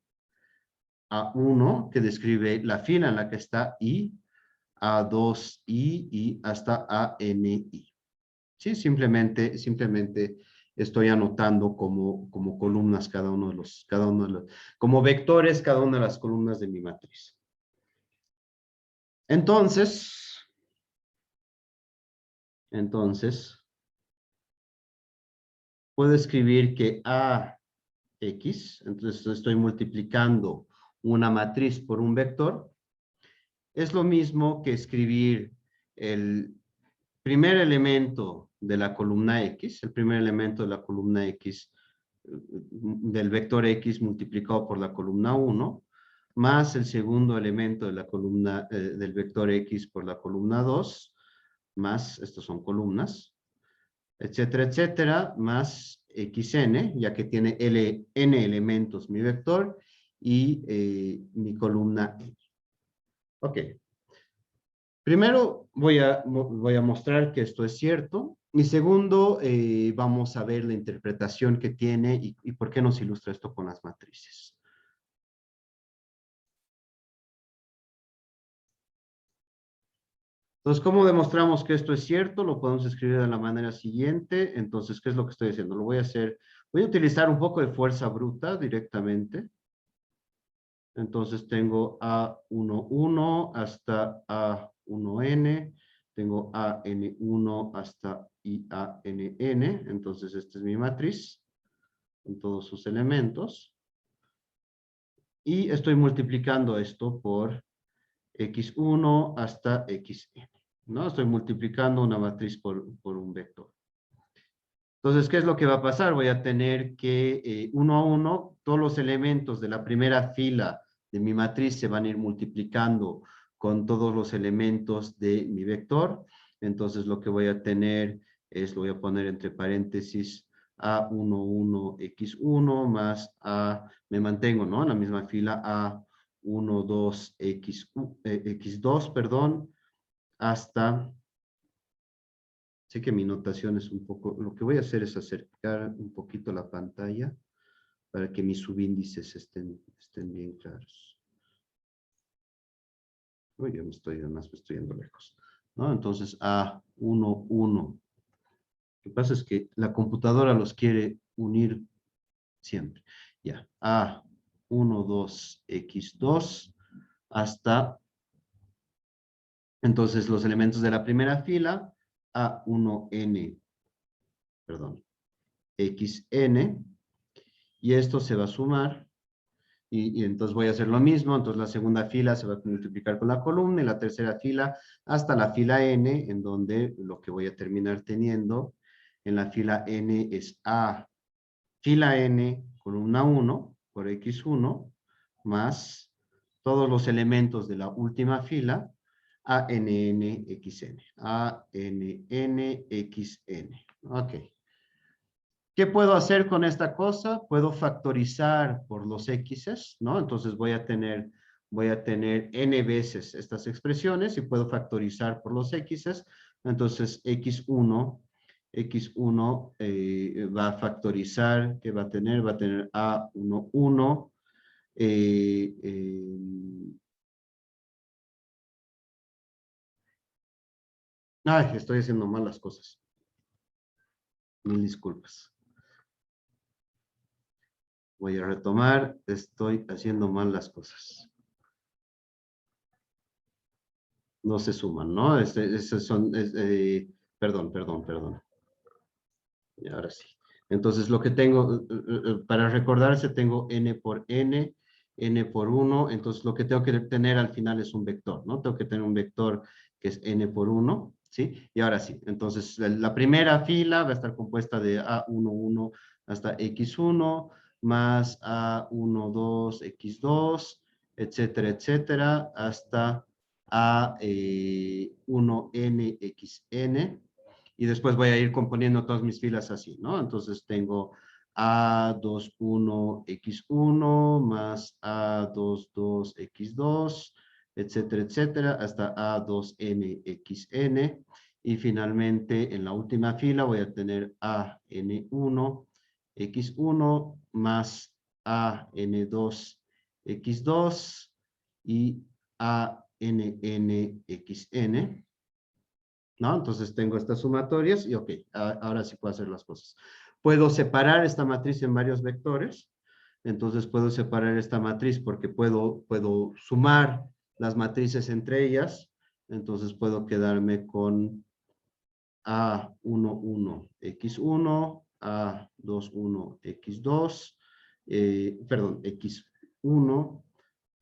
A1, que describe la fila en la que está I, A2I y hasta ANI. Sí, simplemente estoy anotando como columnas como vectores cada una de las columnas de mi matriz. Entonces, puedo escribir que AX, entonces estoy multiplicando una matriz por un vector, es lo mismo que escribir el primer elemento de la columna X, el primer elemento de la columna X, del vector X multiplicado por la columna 1, más el segundo elemento de la columna, del vector X por la columna 2, más, estos son columnas, etcétera, etcétera, más xn, ya que tiene n elementos mi vector, y mi columna n. Ok. Primero voy a mostrar que esto es cierto. Y segundo, vamos a ver la interpretación que tiene y por qué nos ilustra esto con las matrices. Entonces, ¿cómo demostramos que esto es cierto? Lo podemos escribir de la manera siguiente. Entonces, ¿qué es lo que estoy haciendo? Lo voy a hacer, voy a utilizar un poco de fuerza bruta directamente. Entonces, tengo A11 hasta A1N, tengo AN1 hasta IANN, entonces esta es mi matriz, con todos sus elementos. Y estoy multiplicando esto por X1 hasta XN, ¿no? Estoy multiplicando una matriz por un vector. Entonces, ¿qué es lo que va a pasar? Voy a tener que uno a uno, todos los elementos de la primera fila de mi matriz se van a ir multiplicando con todos los elementos de mi vector. Entonces, lo que voy a tener es, lo voy a poner entre paréntesis, A11X1 más me mantengo, ¿no? En la misma fila, A12X2, perdón, hasta... Sé que mi notación es un poco, lo que voy a hacer es acercar un poquito la pantalla para que mis subíndices estén bien claros. Uy, yo además me estoy yendo lejos, ¿no? Entonces, A1, 1. Lo que pasa es que la computadora los quiere unir siempre. Ya, A1, 2, X2, hasta, entonces, los elementos de la primera fila, A1N, perdón, XN, y esto se va a sumar, y entonces voy a hacer lo mismo, entonces la segunda fila se va a multiplicar con la columna, y la tercera fila hasta la fila N, en donde lo que voy a terminar teniendo en la fila N es A, fila N, columna 1, por X1, más todos los elementos de la última fila, ANNXN, ANNXN, ok. ¿Qué puedo hacer con esta cosa? Puedo factorizar por los x's, ¿no? Entonces voy a tener n veces estas expresiones y puedo factorizar por los x's. Entonces x1 va a factorizar, ¿qué va a tener? Va a tener a1, 1. Ay, estoy haciendo mal las cosas. Mil disculpas. Voy a retomar, estoy haciendo mal las cosas. No se suman, ¿no? Perdón. Y ahora sí. Entonces, lo que tengo, para recordarse, tengo n por 1, entonces lo que tengo que tener al final es un vector, ¿no? Tengo que tener un vector que es n por 1, ¿sí? Y ahora sí, entonces la primera fila va a estar compuesta de A11 hasta X1, más A12, X2, etcétera, etcétera, hasta A1NXN, y después voy a ir componiendo todas mis filas así, ¿no? Entonces tengo A21X1 más A22X2, etcétera, etcétera, hasta A2NXN. Y finalmente, en la última fila voy a tener AN1X1 más AN2X2 y ANNXN. ¿No? Entonces tengo estas sumatorias y ok, ahora sí puedo hacer las cosas. Puedo separar esta matriz en varios vectores. Entonces puedo separar esta matriz porque puedo sumar las matrices entre ellas. Entonces puedo quedarme con A11, X1, A21, X2, perdón, X1,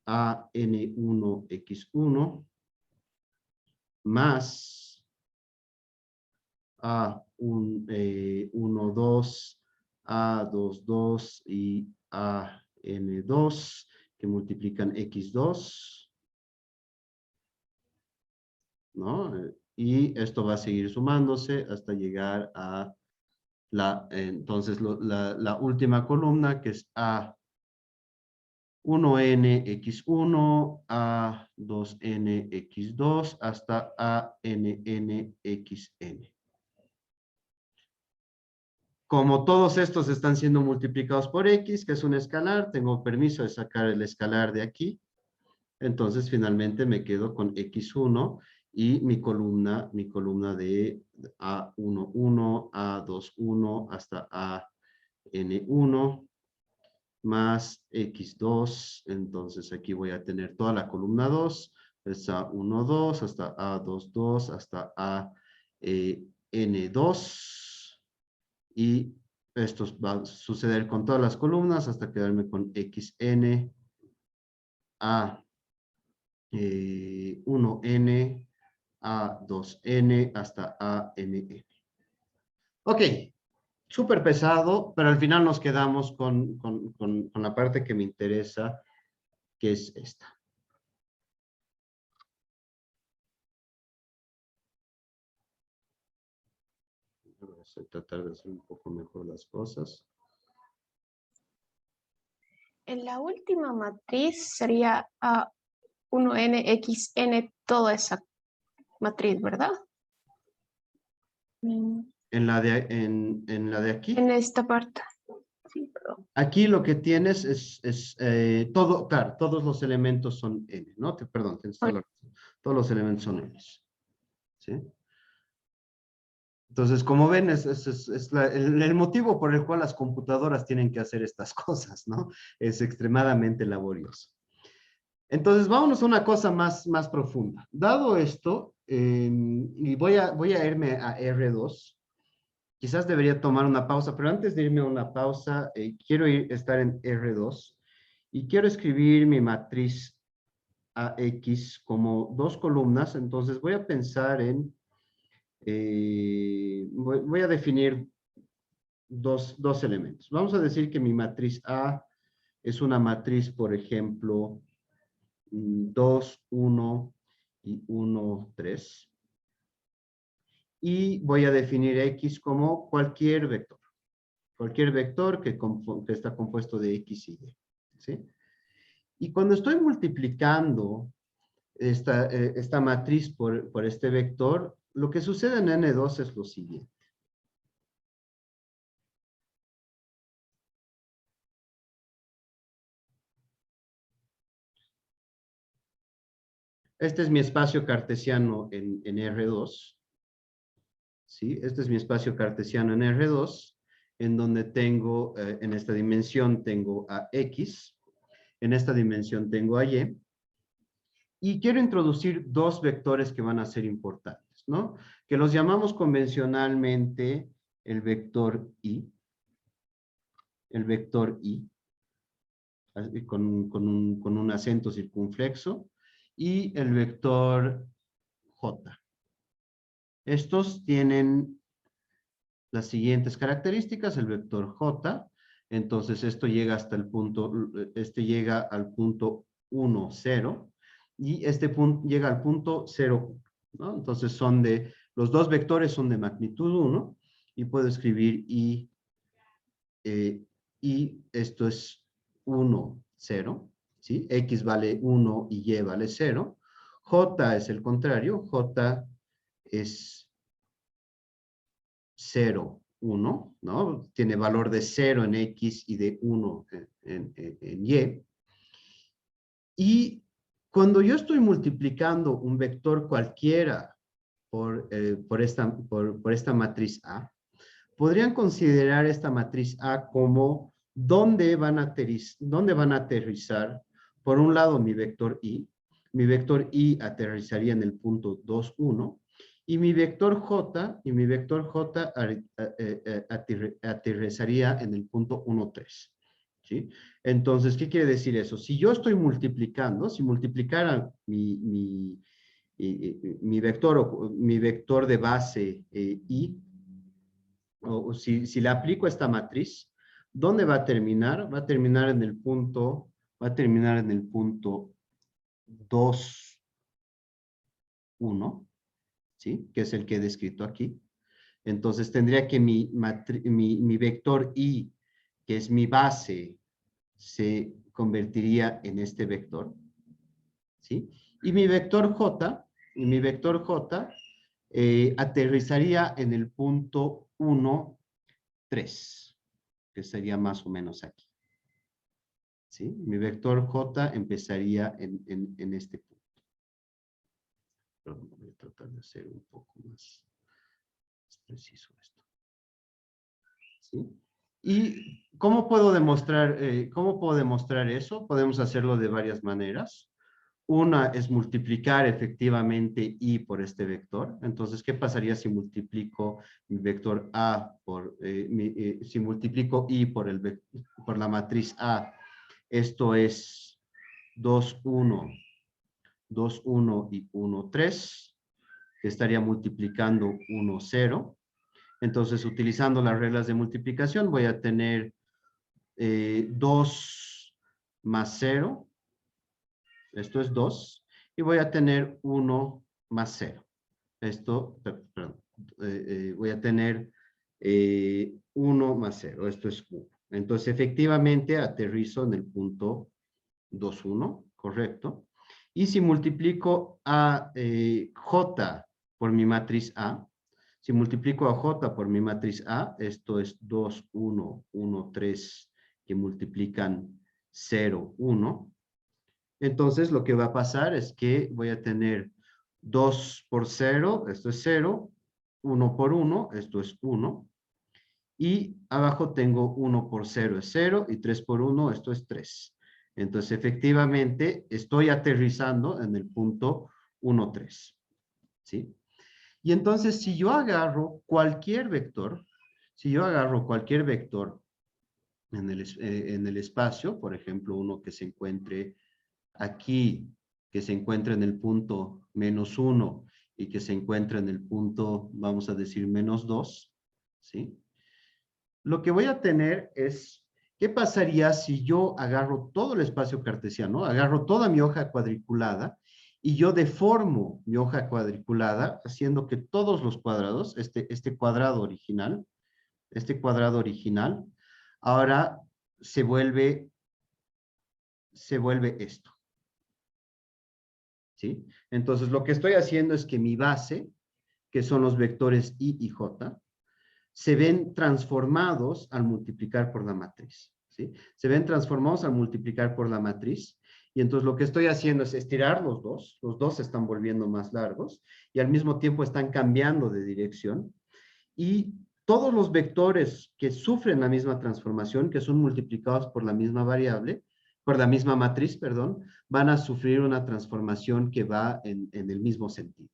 AN1, X1, más A1, 2, A22 y AN2 que multiplican X2, ¿no? Y esto va a seguir sumándose hasta llegar a entonces la última columna que es A1NX1, A2NX2 hasta ANNXN. Como todos estos están siendo multiplicados por X, que es un escalar, tengo permiso de sacar el escalar de aquí. Entonces, finalmente me quedo con X1 y mi columna de A11, A21 hasta AN1 más X2. Entonces, aquí voy a tener toda la columna 2. Es A12 hasta A22 hasta AN2. Y esto va a suceder con todas las columnas hasta quedarme con XN, A1N, A2N hasta ANN. Ok, súper pesado, pero al final nos quedamos con la parte que me interesa, que es esta. Voy a tratar de hacer un poco mejor las cosas. En la última matriz sería A1NXN, toda esa matriz, ¿verdad? En la de aquí. En esta parte. Sí, perdón. Aquí lo que tienes es todo, claro, todos los elementos son n, ¿no? Perdón, tienes toda la razón. Todos los elementos son N's. ¿Sí? Entonces, como ven, es el motivo por el cual las computadoras tienen que hacer estas cosas, ¿no? Es extremadamente laborioso. Entonces, vámonos a una cosa más profunda. Dado esto, y voy a irme a R2. Quizás debería tomar una pausa, pero antes de irme a una pausa, quiero estar en R2 y quiero escribir mi matriz AX como dos columnas. Entonces, voy a pensar en, voy a definir dos elementos. Vamos a decir que mi matriz A es una matriz, por ejemplo, 2, 1 y 1, 3. Y voy a definir X como cualquier vector. Cualquier vector que está compuesto de X y Y. ¿Sí? Y cuando estoy multiplicando esta matriz por este vector, lo que sucede en N2 es lo siguiente. Este es mi espacio cartesiano en R2. ¿Sí? Este es mi espacio cartesiano en R2, en donde tengo, en esta dimensión tengo a X, en esta dimensión tengo a Y, y quiero introducir dos vectores que van a ser importantes, ¿no? Que los llamamos convencionalmente el vector I, con un acento circunflexo, y el vector J. Estos tienen las siguientes características, el vector J, entonces esto llega hasta el punto, llega al punto 1, 0, y este punto llega al punto 0, ¿no? Entonces los dos vectores son de magnitud 1, y puedo escribir y esto es 1, 0, ¿sí? X vale 1 y Y vale 0. J es el contrario, J es 0, 1, ¿no? Tiene valor de 0 en X y de 1 en Y. Y cuando yo estoy multiplicando un vector cualquiera por esta matriz A, podrían considerar esta matriz A como dónde van a aterrizar, por un lado mi vector I aterrizaría en el punto 2, 1, y mi vector J aterrizaría en el punto 1, 3. ¿Sí? Entonces, ¿qué quiere decir eso? Si yo estoy multiplicando, si multiplicara mi vector de base I, o si le aplico esta matriz, ¿dónde va a terminar? Va a terminar en el punto 2, 1, ¿sí? Que es el que he descrito aquí. Entonces tendría que mi vector I, que es mi base, se convertiría en este vector, ¿sí? Y mi vector J, aterrizaría en el punto 1, 3, que sería más o menos aquí. ¿Sí? Mi vector J empezaría en este punto. Pero voy a tratar de hacer un poco más preciso esto. ¿Sí? ¿Y cómo puedo demostrar eso? Podemos hacerlo de varias maneras. Una es multiplicar efectivamente I por este vector. Entonces, ¿qué pasaría si multiplico mi vector A si multiplico I por la matriz A? Esto es 2, 1, 2, 1 y 1, 3. Que estaría multiplicando 1, 0. Entonces, utilizando las reglas de multiplicación, voy a tener 2 más 0. Esto es 2. Y voy a tener 1 más 0. Voy a tener 1 más 0. Esto es 1. Entonces, efectivamente, aterrizo en el punto 2, 1. Correcto. Y si multiplico a J por mi matriz A, si multiplico a J por mi matriz A, esto es 2, 1, 1, 3, que multiplican 0, 1. Entonces, lo que va a pasar es que voy a tener 2 por 0, esto es 0, 1 por 1, esto es 1, y abajo tengo 1 por 0 es 0, y 3 por 1, esto es 3. Entonces, efectivamente, estoy aterrizando en el punto 1, 3, ¿sí? Y entonces, si yo agarro cualquier vector, en el espacio, por ejemplo, uno que se encuentre aquí, que se encuentra en el punto -1 y que se encuentra en el punto, vamos a decir, -2, ¿sí? Lo que voy a tener es, ¿qué pasaría si yo agarro todo el espacio cartesiano, agarro toda mi hoja cuadriculada y yo deformo mi hoja cuadriculada haciendo que todos los cuadrados, este cuadrado original, ahora se vuelve esto, ¿sí? Entonces, lo que estoy haciendo es que mi base, que son los vectores I y J, se ven transformados al multiplicar por la matriz, ¿sí? Se ven transformados al multiplicar por la matriz, y entonces lo que estoy haciendo es estirar los dos se están volviendo más largos, y al mismo tiempo están cambiando de dirección, y todos los vectores que sufren la misma transformación, que son multiplicados por la misma variable, por la misma matriz, perdón, van a sufrir una transformación que va en el mismo sentido,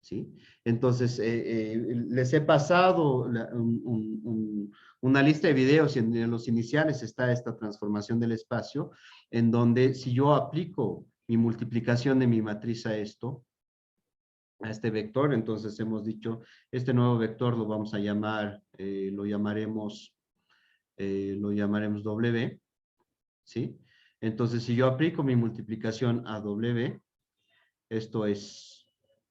¿sí? Entonces, les he pasado una lista de videos y en los iniciales está esta transformación del espacio, en donde si yo aplico mi multiplicación de mi matriz a esto, a este vector, entonces hemos dicho, este nuevo vector lo vamos a llamar, lo llamaremos W, ¿sí? Entonces, si yo aplico mi multiplicación a W, esto es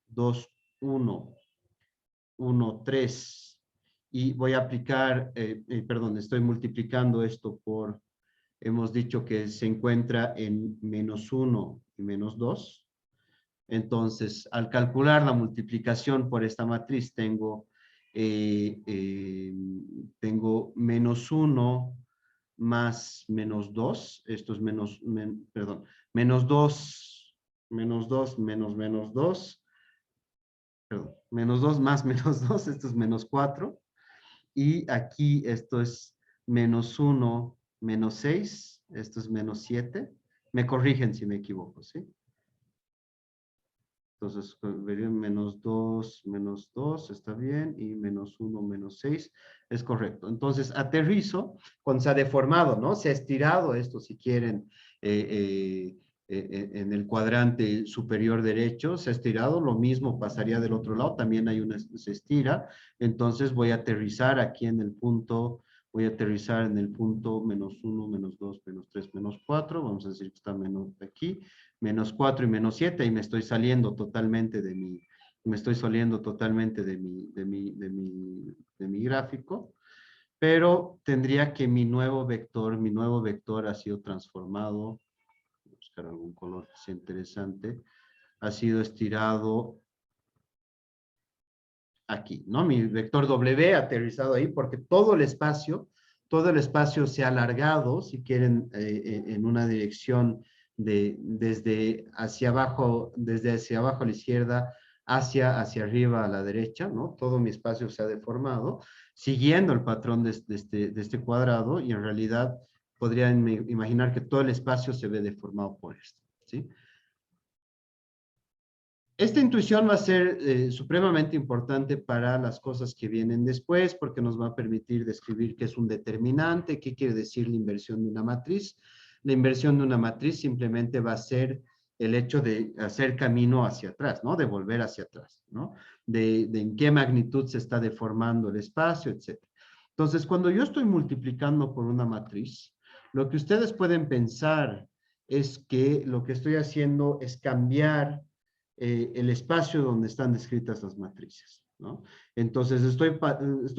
2, 1, 1, 3, y voy a aplicar, perdón, estoy multiplicando esto por, hemos dicho que se encuentra en -1 y -2, entonces, al calcular la multiplicación por esta matriz, tengo -1 más -2, esto es -2, perdón, -2 más -2, esto es -4, y aquí esto es -1, -6, esto es -7, me corrigen si me equivoco, ¿sí? Entonces, vería -2, está bien, y -1, -6, es correcto. Entonces, aterrizo, cuando se ha deformado, ¿no? Se ha estirado esto, si quieren, en el cuadrante superior derecho, se ha estirado, lo mismo pasaría del otro lado, también hay una, se estira, entonces voy a aterrizar aquí en el punto, voy a aterrizar en el punto -1, -2, -3, -4, vamos a decir que está menos aquí, -4 y -7, y me estoy saliendo totalmente de mi gráfico, pero tendría que mi nuevo vector ha sido transformado, voy a buscar algún color que sea interesante, ha sido estirado aquí, ¿no? Mi vector W ha aterrizado ahí porque todo el espacio se ha alargado, si quieren, en una dirección desde hacia abajo a la izquierda hacia arriba a la derecha, ¿no? Todo mi espacio se ha deformado, siguiendo el patrón de este cuadrado, y en realidad podrían imaginar que todo el espacio se ve deformado por esto, ¿sí? Esta intuición va a ser supremamente importante para las cosas que vienen después, porque nos va a permitir describir qué es un determinante, qué quiere decir la inversión de una matriz. La inversión de una matriz simplemente va a ser el hecho de hacer camino hacia atrás, ¿no? De volver hacia atrás, ¿no? De en qué magnitud se está deformando el espacio, etc. Entonces, cuando yo estoy multiplicando por una matriz, lo que ustedes pueden pensar es que lo que estoy haciendo es cambiar el espacio donde están descritas las matrices, ¿no? Entonces, estoy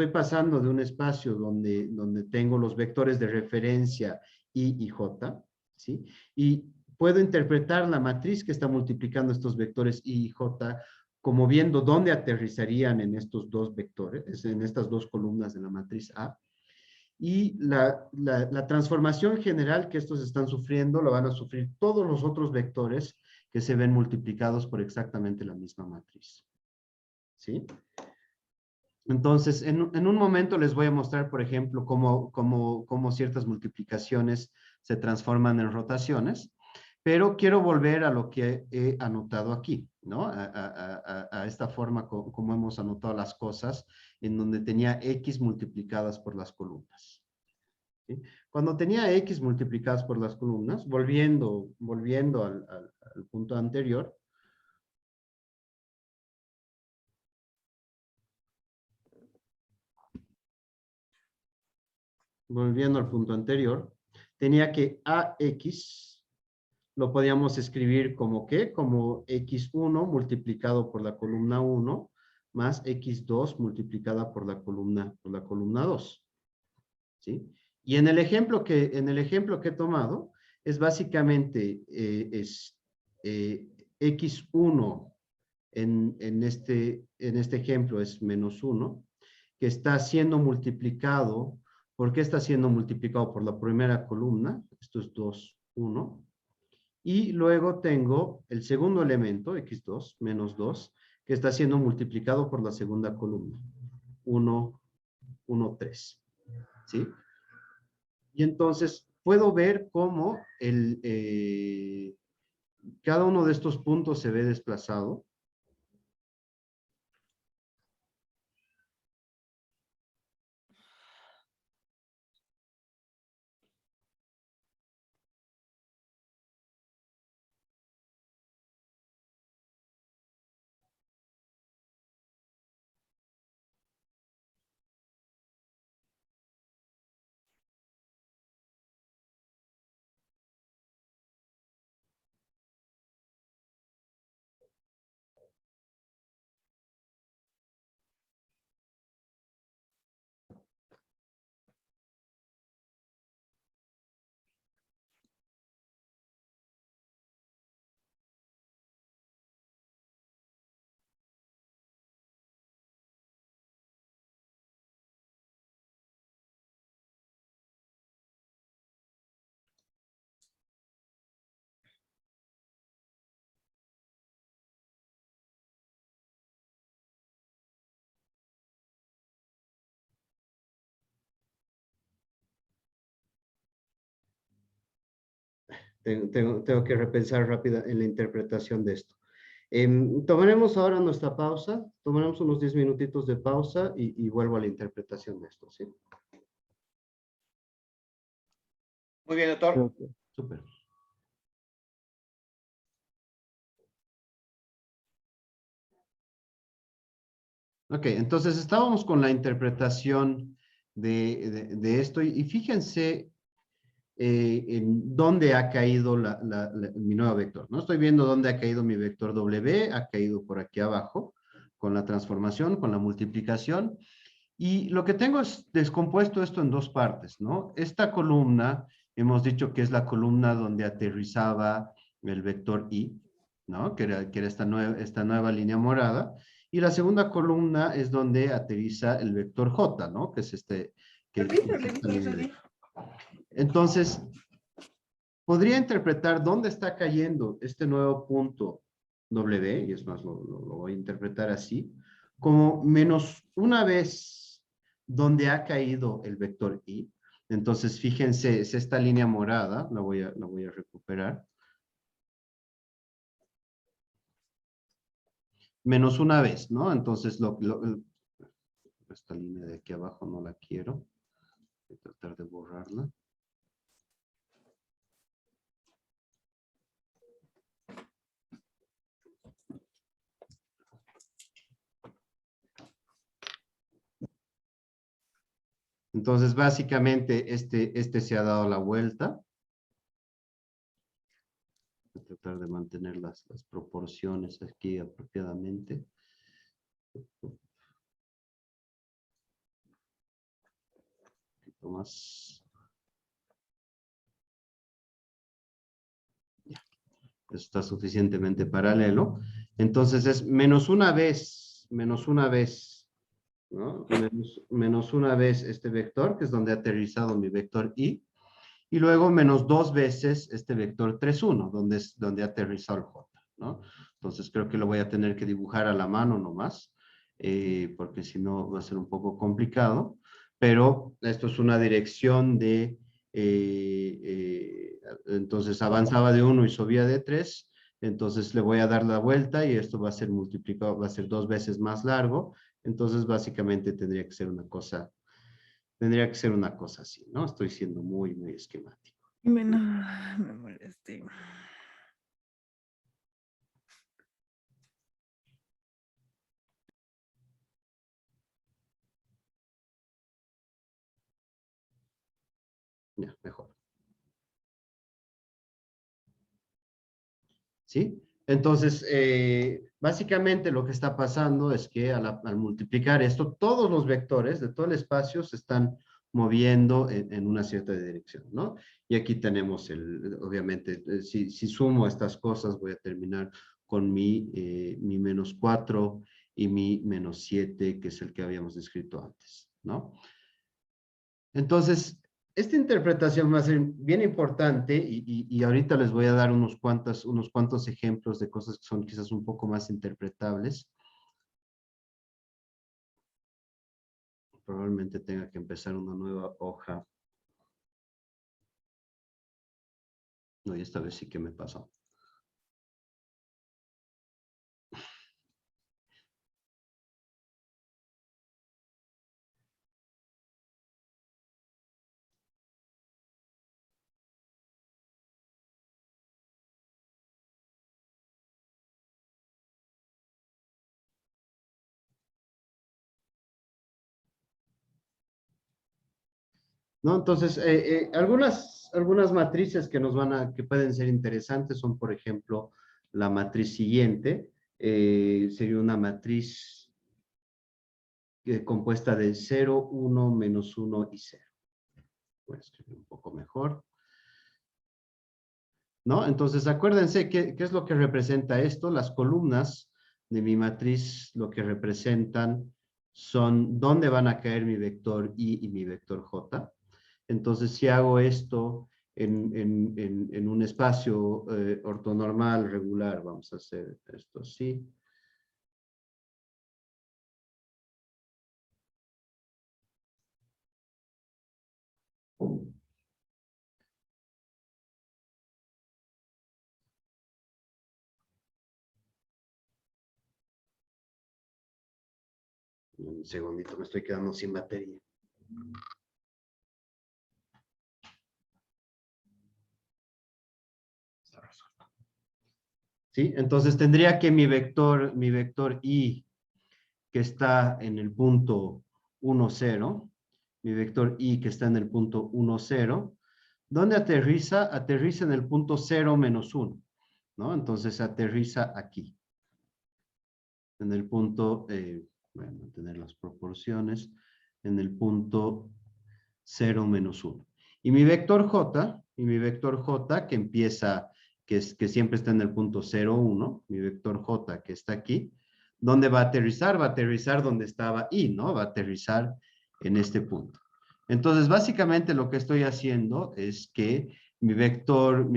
pasando de un espacio donde tengo los vectores de referencia I y J, ¿sí? Y puedo interpretar la matriz que está multiplicando estos vectores I y J como viendo dónde aterrizarían en estos dos vectores, en estas dos columnas de la matriz A. Y la transformación general que estos están sufriendo, lo van a sufrir todos los otros vectores que se ven multiplicados por exactamente la misma matriz. ¿Sí? Entonces, en un momento les voy a mostrar, por ejemplo, cómo ciertas multiplicaciones se transforman en rotaciones, pero quiero volver a lo que he anotado aquí, ¿no? A esta forma como hemos anotado las cosas, en donde tenía X multiplicadas por las columnas. ¿Sí? Cuando tenía X multiplicadas por las columnas, volviendo al punto anterior, tenía que AX lo podíamos escribir como ¿qué? Como X1 multiplicado por la columna 1 más X2 multiplicada por la columna 2. ¿Sí? Y en el ejemplo que he tomado es básicamente X1 en este ejemplo es menos 1, que está siendo multiplicado. ¿Por qué está siendo multiplicado? Por la primera columna. Esto es 2, 1. Y luego tengo el segundo elemento, X2, menos 2, que está siendo multiplicado por la segunda columna. 1, 1, 3. ¿Sí? Y entonces puedo ver cómo cada uno de estos puntos se ve desplazado. Tengo que repensar rápida en la interpretación de esto. Tomaremos ahora nuestra pausa, tomaremos unos 10 minutitos de pausa y vuelvo a la interpretación de esto, ¿sí? Muy bien, doctor. Súper. Ok, entonces estábamos con la interpretación de esto y fíjense en dónde ha caído mi nuevo vector, ¿no? Estoy viendo dónde ha caído mi vector W, ha caído por aquí abajo, con la transformación, con la multiplicación, y lo que tengo es descompuesto esto en dos partes, ¿no? Esta columna, hemos dicho que es la columna donde aterrizaba el vector Y, ¿no? Que era esta nueva línea morada, y la segunda columna es donde aterriza el vector J, ¿no? Que es esta línea. Entonces, podría interpretar dónde está cayendo este nuevo punto W, y es más, lo voy a interpretar así, como menos una vez donde ha caído el vector Y. Entonces, fíjense, es esta línea morada, la voy a recuperar. Menos una vez, ¿no? Entonces, esta línea de aquí abajo no la quiero. Voy a tratar de borrarla. Entonces, básicamente, este se ha dado la vuelta. Voy a tratar de mantener las proporciones aquí apropiadamente. Un poquito más. Ya. Eso está suficientemente paralelo. Entonces, es menos una vez, ¿no? Menos una vez este vector, que es donde ha aterrizado mi vector Y, y luego menos dos veces este vector 3, 1, donde ha aterrizado el J. ¿no? Entonces creo que lo voy a tener que dibujar a la mano nomás, porque si no va a ser un poco complicado, pero esto es una dirección de, entonces avanzaba de 1 y subía de 3, entonces le voy a dar la vuelta y esto va a ser multiplicado, va a ser 2 veces más largo, entonces básicamente tendría que ser una cosa así, ¿no? Estoy siendo muy, muy esquemático. Bueno, me molesté. Ya, mejor. ¿Sí? Entonces, básicamente lo que está pasando es que al multiplicar esto, todos los vectores de todo el espacio se están moviendo en una cierta dirección, ¿no? Y aquí tenemos obviamente, si sumo estas cosas, voy a terminar con mi menos 4 y mi menos 7, que es el que habíamos descrito antes, ¿no? Entonces, esta interpretación va a ser bien importante y ahorita les voy a dar unos cuantos ejemplos de cosas que son quizás un poco más interpretables. Probablemente tenga que empezar una nueva hoja. No, y esta vez sí que me pasó. ¿No? Entonces, algunas matrices que pueden ser interesantes son, por ejemplo, la matriz siguiente. Sería una matriz compuesta de 0, 1, menos 1 y 0. Voy a escribir un poco mejor. ¿No? Entonces, acuérdense qué es lo que representa esto. Las columnas de mi matriz lo que representan son dónde van a caer mi vector I y mi vector J. Entonces, si hago esto en un espacio ortonormal regular, vamos a hacer esto así. Un segundito, me estoy quedando sin batería. ¿Sí? Entonces tendría que mi vector I, que está en el punto 1, 0, mi vector I que está en el punto 1, 0, ¿dónde aterriza? Aterriza en el punto 0, menos 1, ¿no? Entonces aterriza aquí. En el punto, voy a mantener las proporciones, en el punto 0, menos 1. Y mi vector J que empieza, que siempre está en el punto 0, 1, mi vector J que está aquí, ¿dónde va a aterrizar? Va a aterrizar donde estaba I, ¿no? Va a aterrizar en este punto. Entonces, básicamente lo que estoy haciendo es que mi vector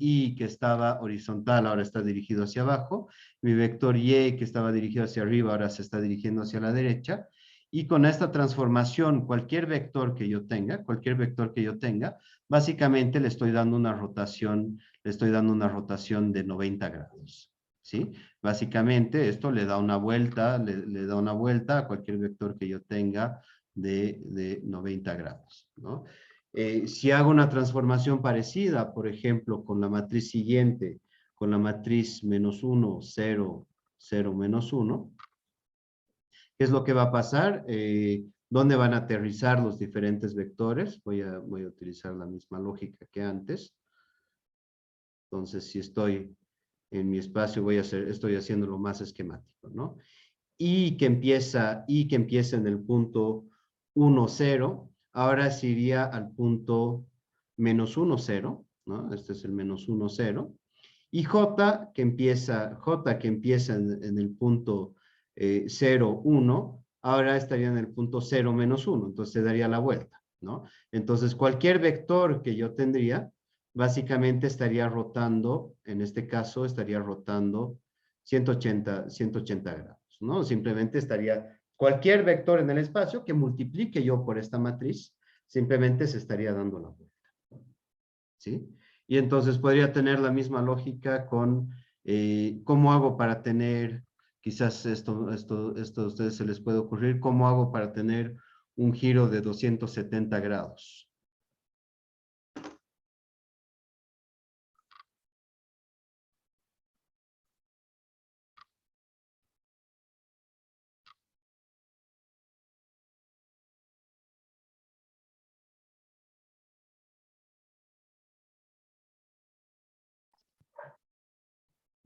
I que estaba horizontal ahora está dirigido hacia abajo, mi vector Y que estaba dirigido hacia arriba ahora se está dirigiendo hacia la derecha, y con esta transformación, cualquier vector que yo tenga, básicamente le estoy dando una rotación de 90 grados, ¿sí? Básicamente esto le da una vuelta, le da una vuelta a cualquier vector que yo tenga de 90 grados, ¿no? Si hago una transformación parecida, por ejemplo, con la matriz siguiente, con la matriz menos 1, 0, 0, menos 1, ¿qué es lo que va a pasar? ¿Dónde van a aterrizar los diferentes vectores? Voy a utilizar la misma lógica que antes. Entonces, si estoy en mi espacio, estoy haciendo lo más esquemático, ¿no? Y que empieza en el punto 1, 0, ahora se iría al punto menos 1, 0, ¿no? Este es el menos 1, 0. Y J que empieza en el punto 0, 1, ahora estaría en el punto 0, menos 1, entonces se daría la vuelta, ¿no? Entonces cualquier vector que yo tendría, básicamente estaría rotando, en este caso estaría rotando 180 grados, ¿no? Simplemente estaría cualquier vector en el espacio que multiplique yo por esta matriz, simplemente se estaría dando la vuelta, ¿sí? Y entonces podría tener la misma lógica con cómo hago para tener, quizás esto a ustedes se les puede ocurrir, cómo hago para tener un giro de 270 grados.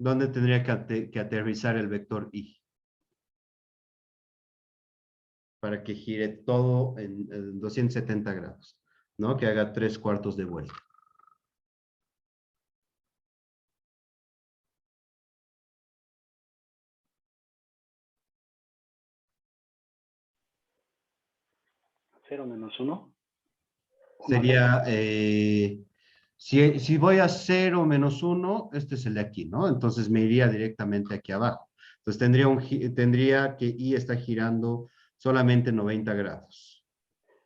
¿Dónde tendría que aterrizar el vector I? Para que gire todo en 270 grados, ¿no? Que haga 3/4 de vuelta. ¿0 menos 1? Sería, si voy a 0 menos 1, este es el de aquí, ¿no? Entonces me iría directamente aquí abajo. Entonces tendría que I está girando solamente 90 grados,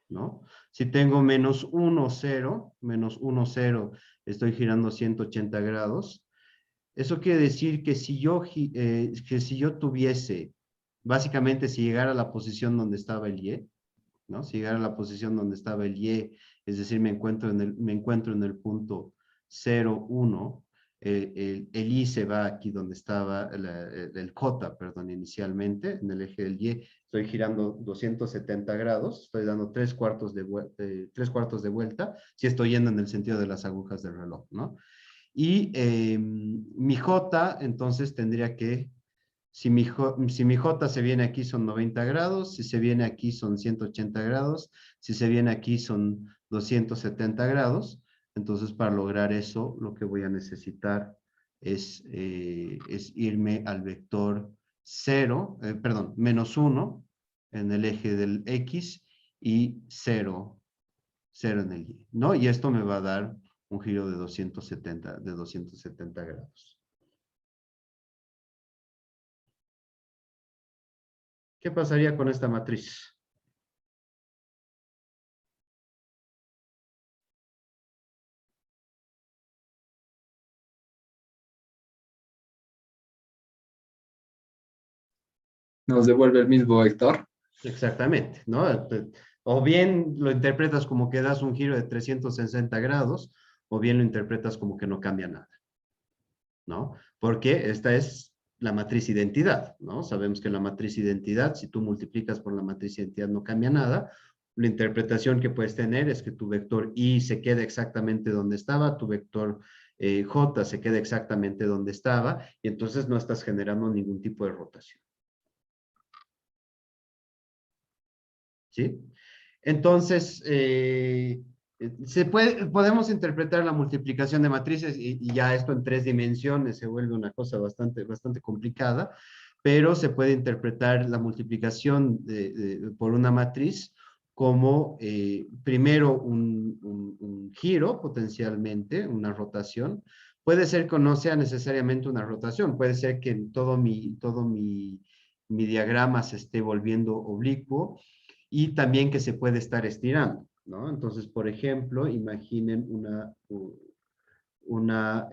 ¿no? Si tengo menos 1, 0, menos 1, 0, estoy girando 180 grados. Eso quiere decir que si yo tuviese, básicamente si llegara a la posición donde estaba el Y, ¿no? Si llegara a la posición donde estaba el Y, es decir, me encuentro en el punto 0, 1, el Y se va aquí donde estaba el J, perdón, inicialmente, en el eje del Y, estoy girando 270 grados, estoy dando 3/4 de vuelta, si estoy yendo en el sentido de las agujas del reloj, ¿no? Y mi J, entonces tendría que, si mi J se viene aquí son 90 grados, si se viene aquí son 180 grados, si se viene aquí son 270 grados, entonces para lograr eso lo que voy a necesitar es irme al vector 0, perdón, menos 1 en el eje del X y 0 en el Y, ¿no? Y esto me va a dar un giro de 270 grados. ¿Qué pasaría con esta matriz? Nos devuelve el mismo vector. Exactamente, ¿no? O bien lo interpretas como que das un giro de 360 grados, o bien lo interpretas como que no cambia nada, ¿no? Porque esta es la matriz identidad, ¿no? Sabemos que la matriz identidad, si tú multiplicas por la matriz identidad no cambia nada. La interpretación que puedes tener es que tu vector I se queda exactamente donde estaba, tu vector J se queda exactamente donde estaba, y entonces no estás generando ningún tipo de rotación. ¿Sí? Entonces, podemos interpretar la multiplicación de matrices y ya esto en 3 dimensiones se vuelve una cosa bastante complicada, pero se puede interpretar la multiplicación por una matriz como primero un giro potencialmente, una rotación. Puede ser que no sea necesariamente una rotación, puede ser que todo mi diagrama se esté volviendo oblicuo, y también que se puede estar estirando, ¿no? Entonces, por ejemplo, imaginen una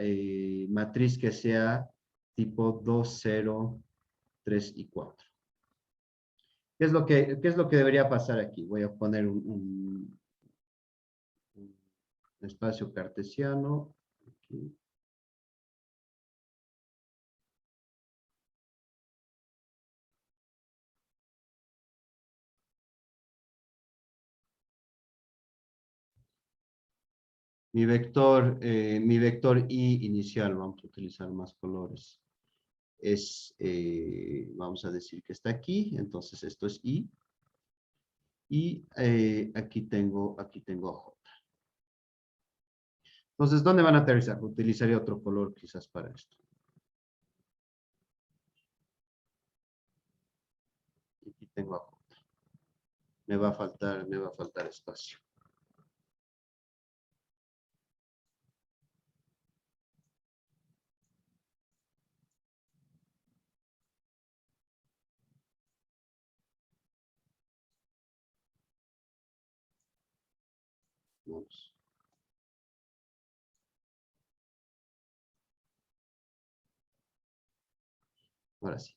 matriz que sea tipo 2, 0, 3 y 4. ¿Qué es lo que debería pasar aquí? Voy a poner un espacio cartesiano. Aquí. Mi vector I inicial, vamos a utilizar más colores, vamos a decir que está aquí, entonces esto es I, y aquí tengo a J. Entonces, ¿dónde van a aterrizar? Utilizaría otro color quizás para esto. Aquí tengo a J. Me va a faltar espacio. Vamos. Ahora sí.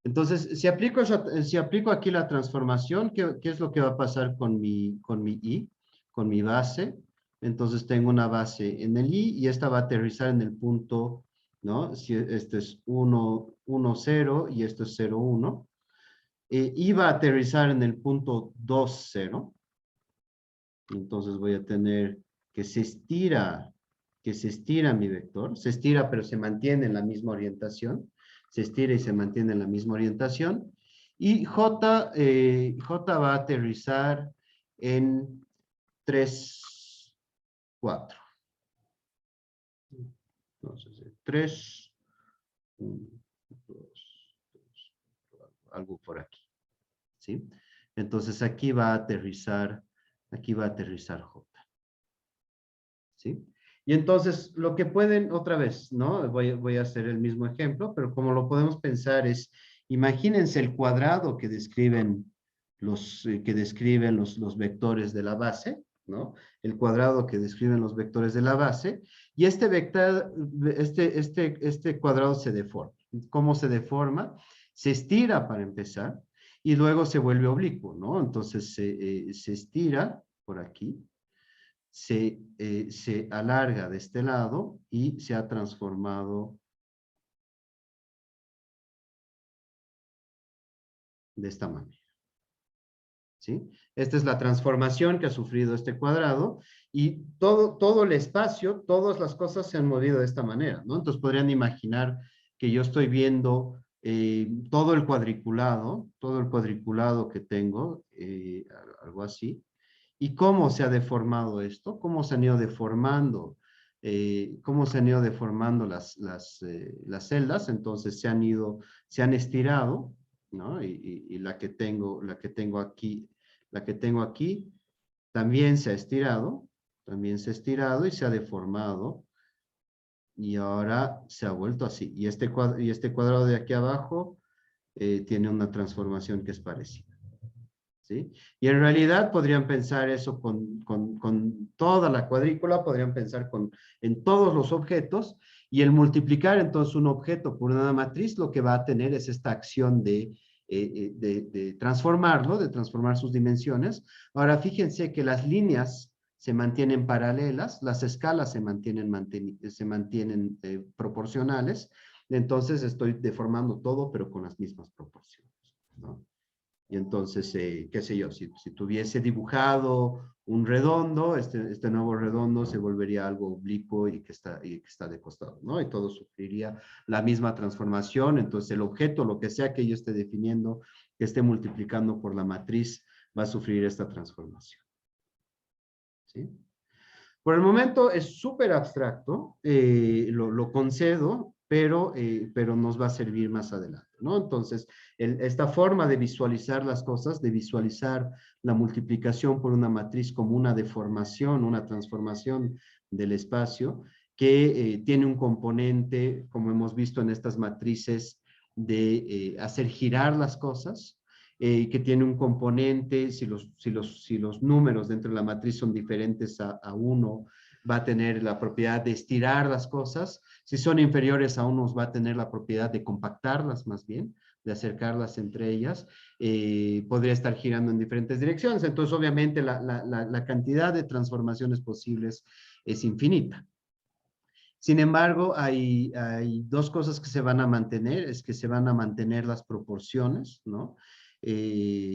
Entonces, si aplico aquí la transformación, ¿qué es lo que va a pasar con mi I, con mi base? Entonces tengo una base en el I y esta va a aterrizar en el punto, ¿no? Si este es 1, 1, 0 y esto es 0, 1. I va a aterrizar en el punto 2, 0. Entonces voy a tener que se estira mi vector. Se estira pero se mantiene en la misma orientación. Se estira y se mantiene en la misma orientación. Y J va a aterrizar en 3, 4. Entonces, 3, 1, 2, 3, algo por aquí. ¿Sí? Entonces aquí va a aterrizar J. ¿Sí? Y entonces lo que pueden, otra vez, ¿no? Voy a hacer el mismo ejemplo, pero como lo podemos pensar es, imagínense el cuadrado que describen los vectores de la base, ¿no? El cuadrado que describen los vectores de la base, y este vector, este cuadrado se deforma. ¿Cómo se deforma? Se estira para empezar, y luego se vuelve oblicuo, ¿no? Entonces se estira por aquí, se alarga de este lado y se ha transformado de esta manera. ¿Sí? Esta es la transformación que ha sufrido este cuadrado y todo el espacio, todas las cosas se han movido de esta manera, ¿no? Entonces podrían imaginar que yo estoy viendo todo el cuadriculado que tengo, algo así. ¿Y cómo se ha deformado esto? ¿Cómo se han ido deformando? ¿Cómo se han ido deformando las celdas? Entonces se han estirado, ¿no? Y la que tengo aquí también se ha estirado y se ha deformado. Y ahora se ha vuelto así. Y este cuadrado de aquí abajo tiene una transformación que es parecida. ¿Sí? Y en realidad podrían pensar eso con toda la cuadrícula, podrían pensar en todos los objetos, y el multiplicar entonces un objeto por una matriz, lo que va a tener es esta acción de transformarlo, de transformar sus dimensiones. Ahora fíjense que las líneas se mantienen paralelas, las escalas se mantienen proporcionales, entonces estoy deformando todo, pero con las mismas proporciones, ¿no? Y entonces, qué sé yo, si tuviese dibujado un redondo, este nuevo redondo se volvería algo oblicuo y que está de costado, ¿no? Y todo sufriría la misma transformación. Entonces, el objeto, lo que sea que yo esté definiendo, que esté multiplicando por la matriz, va a sufrir esta transformación. ¿Sí? Por el momento es súper abstracto, lo concedo, pero nos va a servir más adelante, ¿no? Entonces, esta forma de visualizar las cosas, de visualizar la multiplicación por una matriz como una deformación, una transformación del espacio, que tiene un componente, como hemos visto en estas matrices, de hacer girar las cosas, que tiene un componente, si los números dentro de la matriz son diferentes a 1, va a tener la propiedad de estirar las cosas. Si son inferiores a 1, va a tener la propiedad de compactarlas más bien, de acercarlas entre ellas. Podría estar girando en diferentes direcciones. Entonces, obviamente, la cantidad de transformaciones posibles es infinita. Sin embargo, hay dos cosas que se van a mantener, es que se van a mantener las proporciones, ¿no? Entonces,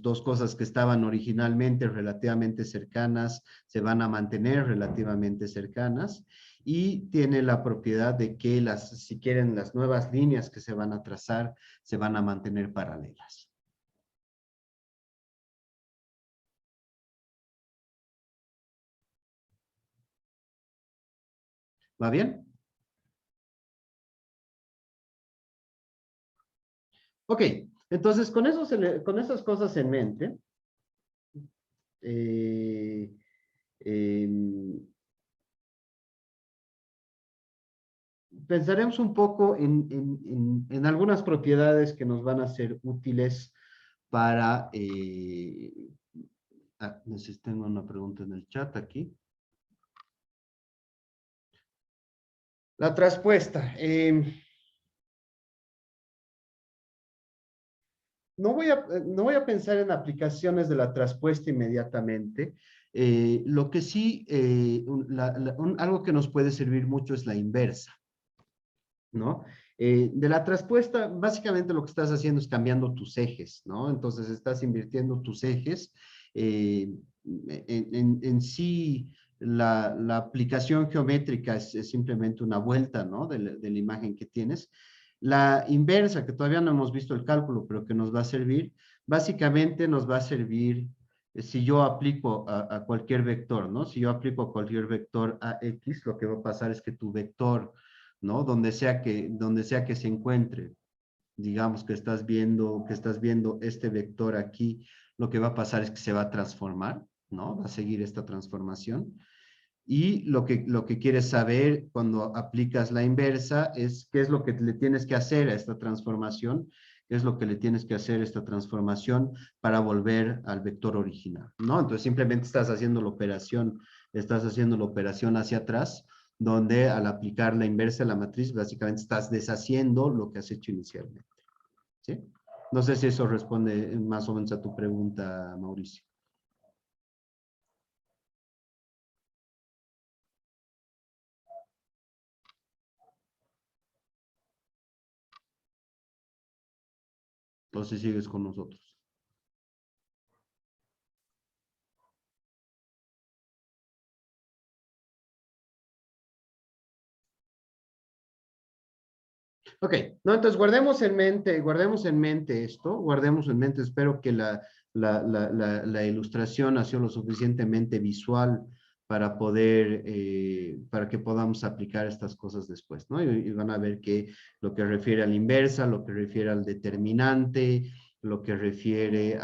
dos cosas que estaban originalmente relativamente cercanas se van a mantener relativamente cercanas, y tiene la propiedad de que si quieren, las nuevas líneas que se van a trazar se van a mantener paralelas. ¿Va bien? Ok, entonces con esas cosas en mente, pensaremos un poco en algunas propiedades que nos van a ser útiles para Tengo una pregunta en el chat aquí. La traspuesta. No voy a pensar en aplicaciones de la traspuesta inmediatamente. Lo que sí, algo que nos puede servir mucho es la inversa, ¿no? De la traspuesta, básicamente lo que estás haciendo es cambiando tus ejes, ¿no? Entonces estás invirtiendo tus ejes. En sí, la aplicación geométrica es simplemente una vuelta, ¿no? De la imagen que tienes. La inversa, que todavía no hemos visto el cálculo, pero que nos va a servir, básicamente nos va a servir si yo aplico a cualquier vector, ¿no? Si yo aplico a cualquier vector AX, lo que va a pasar es que tu vector, ¿no? Donde sea que se encuentre, digamos que estás viendo este vector aquí, lo que va a pasar es que se va a transformar, ¿no? Va a seguir esta transformación. Y lo que quieres saber cuando aplicas la inversa es qué es lo que le tienes que hacer a esta transformación, qué es lo que le tienes que hacer a esta transformación para volver al vector original, ¿no? Entonces simplemente estás haciendo la operación hacia atrás, donde al aplicar la inversa a la matriz, básicamente estás deshaciendo lo que has hecho inicialmente, ¿sí? No sé si eso responde más o menos a tu pregunta, Mauricio. O si sigues con nosotros. Ok, no, entonces guardemos en mente esto, espero que la ilustración ha sido lo suficientemente visual para para que podamos aplicar estas cosas después, ¿no? Y van a ver que lo que refiere a la inversa, lo que refiere al determinante, lo que refiere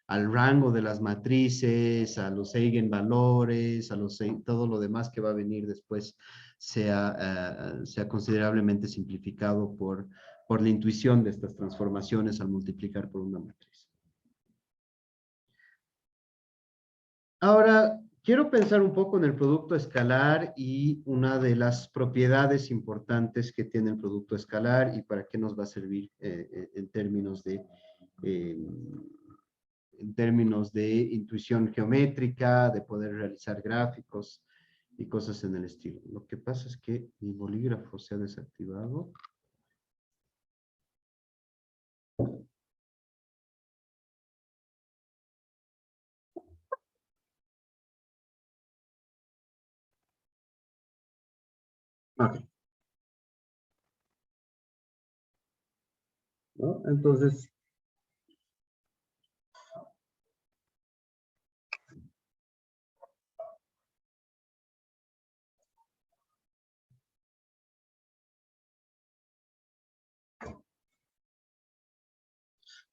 al rango de las matrices, a los eigenvalores, todo lo demás que va a venir después sea considerablemente simplificado por la intuición de estas transformaciones al multiplicar por una matriz. Ahora, quiero pensar un poco en el producto escalar y una de las propiedades importantes que tiene el producto escalar y para qué nos va a servir en términos de intuición geométrica, de poder realizar gráficos y cosas en el estilo. Lo que pasa es que mi bolígrafo se ha desactivado. Ok. ¿No? Entonces,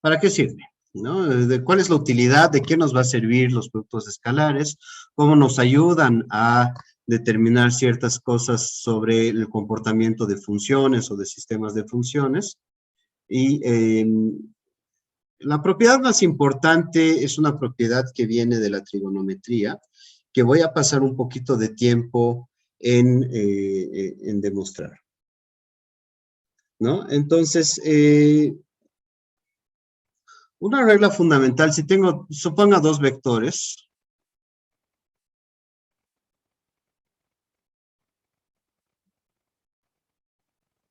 ¿para qué sirve? ¿No? ¿Cuál es la utilidad? ¿De qué nos va a servir los productos escalares? ¿Cómo nos ayudan a determinar ciertas cosas sobre el comportamiento de funciones o de sistemas de funciones? Y la propiedad más importante es una propiedad que viene de la trigonometría, que voy a pasar un poquito de tiempo en demostrar, ¿no? Entonces, una regla fundamental, suponga dos vectores,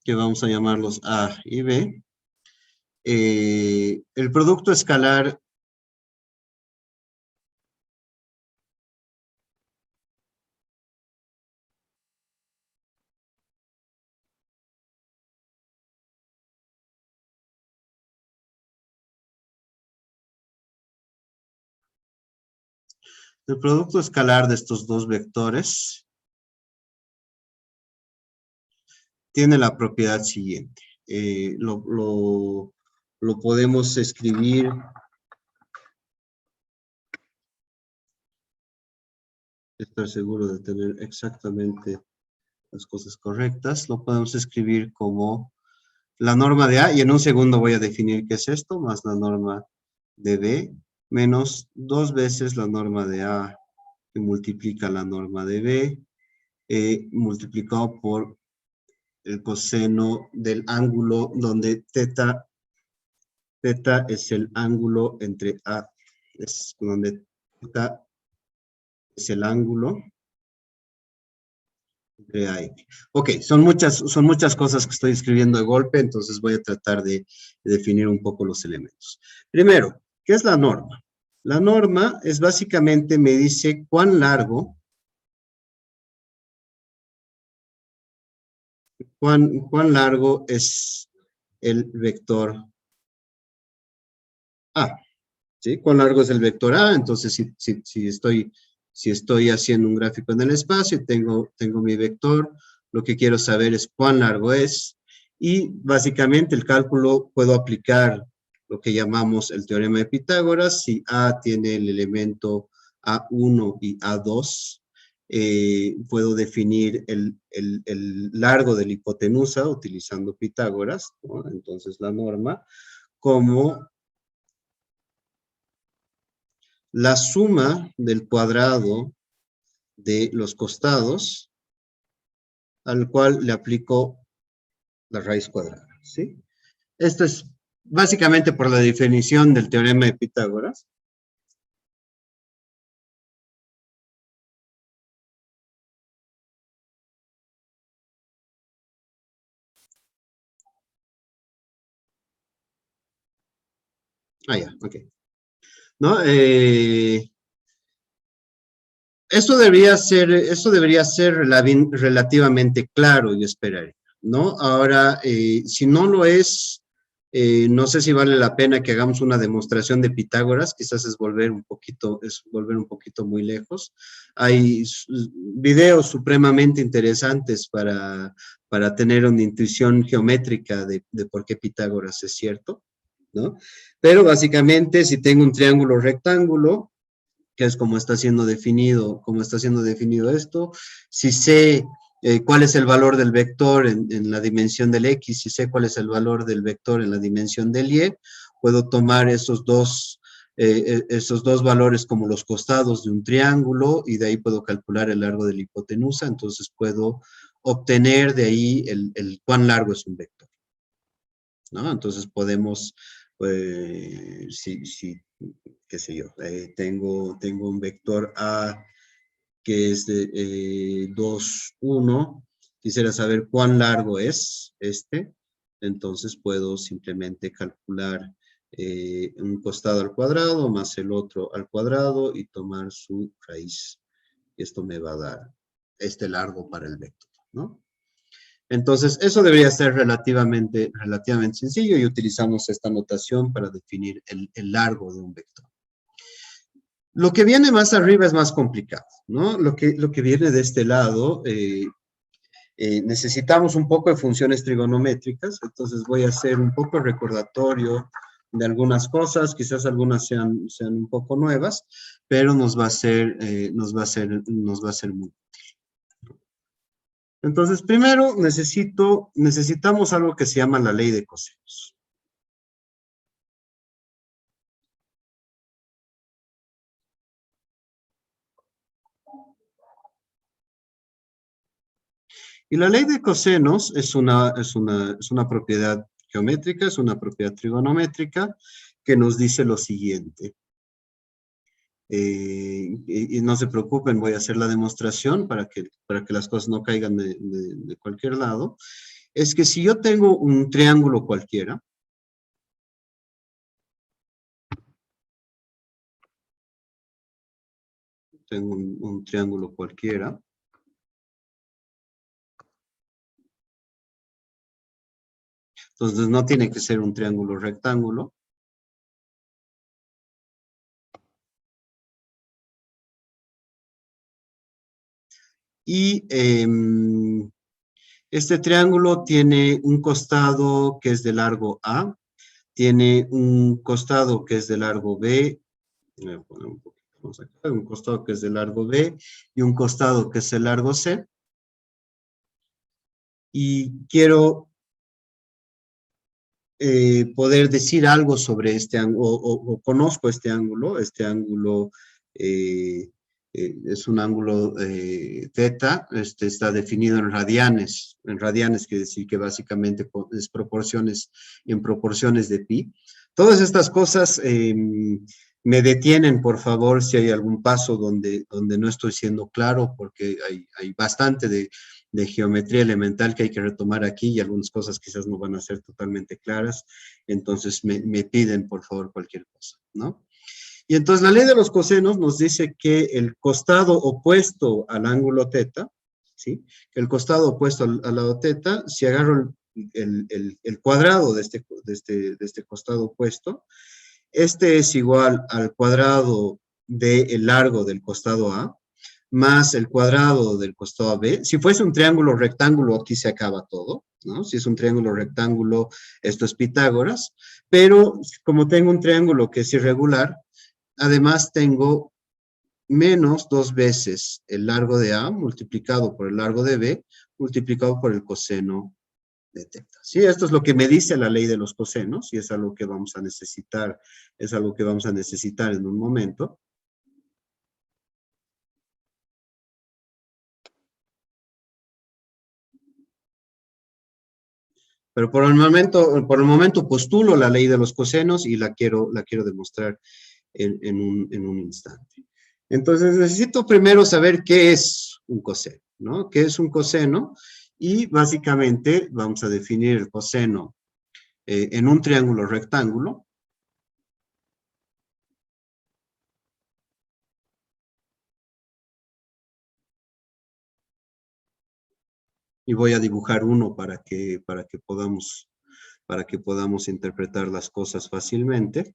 que vamos a llamarlos A y B, el producto escalar de estos dos vectores tiene la propiedad siguiente. Lo podemos escribir estoy seguro de tener exactamente las cosas correctas. Lo podemos escribir como la norma de A, y en un segundo voy a definir qué es esto, más la norma de B, menos 2 veces la norma de A, que multiplica la norma de B, multiplicado por el coseno del ángulo, donde teta es el ángulo entre A, es donde teta es el ángulo entre A y B. Ok, son muchas cosas que estoy escribiendo de golpe, entonces voy a tratar de definir un poco los elementos. Primero, ¿qué es la norma? La norma es básicamente, me dice cuán largo es el vector A, ¿sí? ¿Cuán largo es el vector A? Entonces, si estoy haciendo un gráfico en el espacio y tengo mi vector, lo que quiero saber es cuán largo es, y básicamente el cálculo puedo aplicar lo que llamamos el teorema de Pitágoras. Si A tiene el elemento A1 y A2, puedo definir el largo de la hipotenusa utilizando Pitágoras, ¿no? Entonces la norma como la suma del cuadrado de los costados al cual le aplico la raíz cuadrada, ¿sí? Esto es básicamente por la definición del teorema de Pitágoras. Ya, ok. ¿No? Esto debería ser relativamente claro, yo esperaría, ¿no? Ahora, si no lo es, no sé si vale la pena que hagamos una demostración de Pitágoras, quizás es volver un poquito muy lejos. Hay videos supremamente interesantes para tener una intuición geométrica de por qué Pitágoras es cierto, ¿no? Pero básicamente, si tengo un triángulo rectángulo, que es como está siendo definido esto, si sé cuál es el valor del vector en la dimensión del X, si sé cuál es el valor del vector en la dimensión del Y, puedo tomar esos dos valores como los costados de un triángulo, y de ahí puedo calcular el largo de la hipotenusa, entonces puedo obtener de ahí el cuán largo es un vector, ¿no? Entonces podemos, qué sé yo, tengo un vector A que es de 2, 1, quisiera saber cuán largo es entonces puedo simplemente calcular un costado al cuadrado más el otro al cuadrado y tomar su raíz. Esto me va a dar este largo para el vector, ¿no? Entonces, eso debería ser relativamente sencillo, y utilizamos esta notación para definir el largo de un vector. Lo que viene más arriba es más complicado, ¿no? Lo que viene de este lado, necesitamos un poco de funciones trigonométricas, entonces voy a hacer un poco de recordatorio de algunas cosas, quizás algunas sean un poco nuevas, pero nos va a ser muy útil. Entonces, primero necesitamos algo que se llama la ley de cosenos. Y la ley de cosenos es una propiedad geométrica, es una propiedad trigonométrica que nos dice lo siguiente. Y no se preocupen, voy a hacer la demostración para que las cosas no caigan de cualquier lado. Es que si yo tengo un triángulo cualquiera, tengo un triángulo cualquiera, entonces no tiene que ser un triángulo rectángulo. Y este triángulo tiene un costado que es de largo A, tiene un costado que es de largo B, voy a poner un poquito más acá, un costado que es de largo B y un costado que es de largo C. Y quiero poder decir algo sobre este ángulo, o conozco este ángulo es un ángulo teta, está definido en radianes quiere decir que básicamente es en proporciones de pi. Todas estas cosas me detienen, por favor, si hay algún paso donde no estoy siendo claro, porque hay bastante de geometría elemental que hay que retomar aquí y algunas cosas quizás no van a ser totalmente claras, entonces me piden, por favor, cualquier cosa, ¿no? Y entonces la ley de los cosenos nos dice que el costado opuesto al ángulo teta, ¿sí? Que el costado opuesto al lado teta, si agarro el cuadrado de este costado opuesto, este es igual al cuadrado del largo del costado A, más el cuadrado del costado B. Si fuese un triángulo rectángulo, aquí se acaba todo, ¿no? Si es un triángulo rectángulo, esto es Pitágoras, pero como tengo un triángulo que es irregular, además tengo menos 2 veces el largo de A multiplicado por el largo de B multiplicado por el coseno de teta. Sí, esto es lo que me dice la ley de los cosenos y es algo que vamos a necesitar, en un momento. Pero por el momento postulo la ley de los cosenos y la quiero demostrar en un instante. Entonces necesito primero saber qué es un coseno, ¿no? ¿Qué es un coseno? Y básicamente vamos a definir el coseno en un triángulo rectángulo. Y voy a dibujar uno para que podamos interpretar las cosas fácilmente.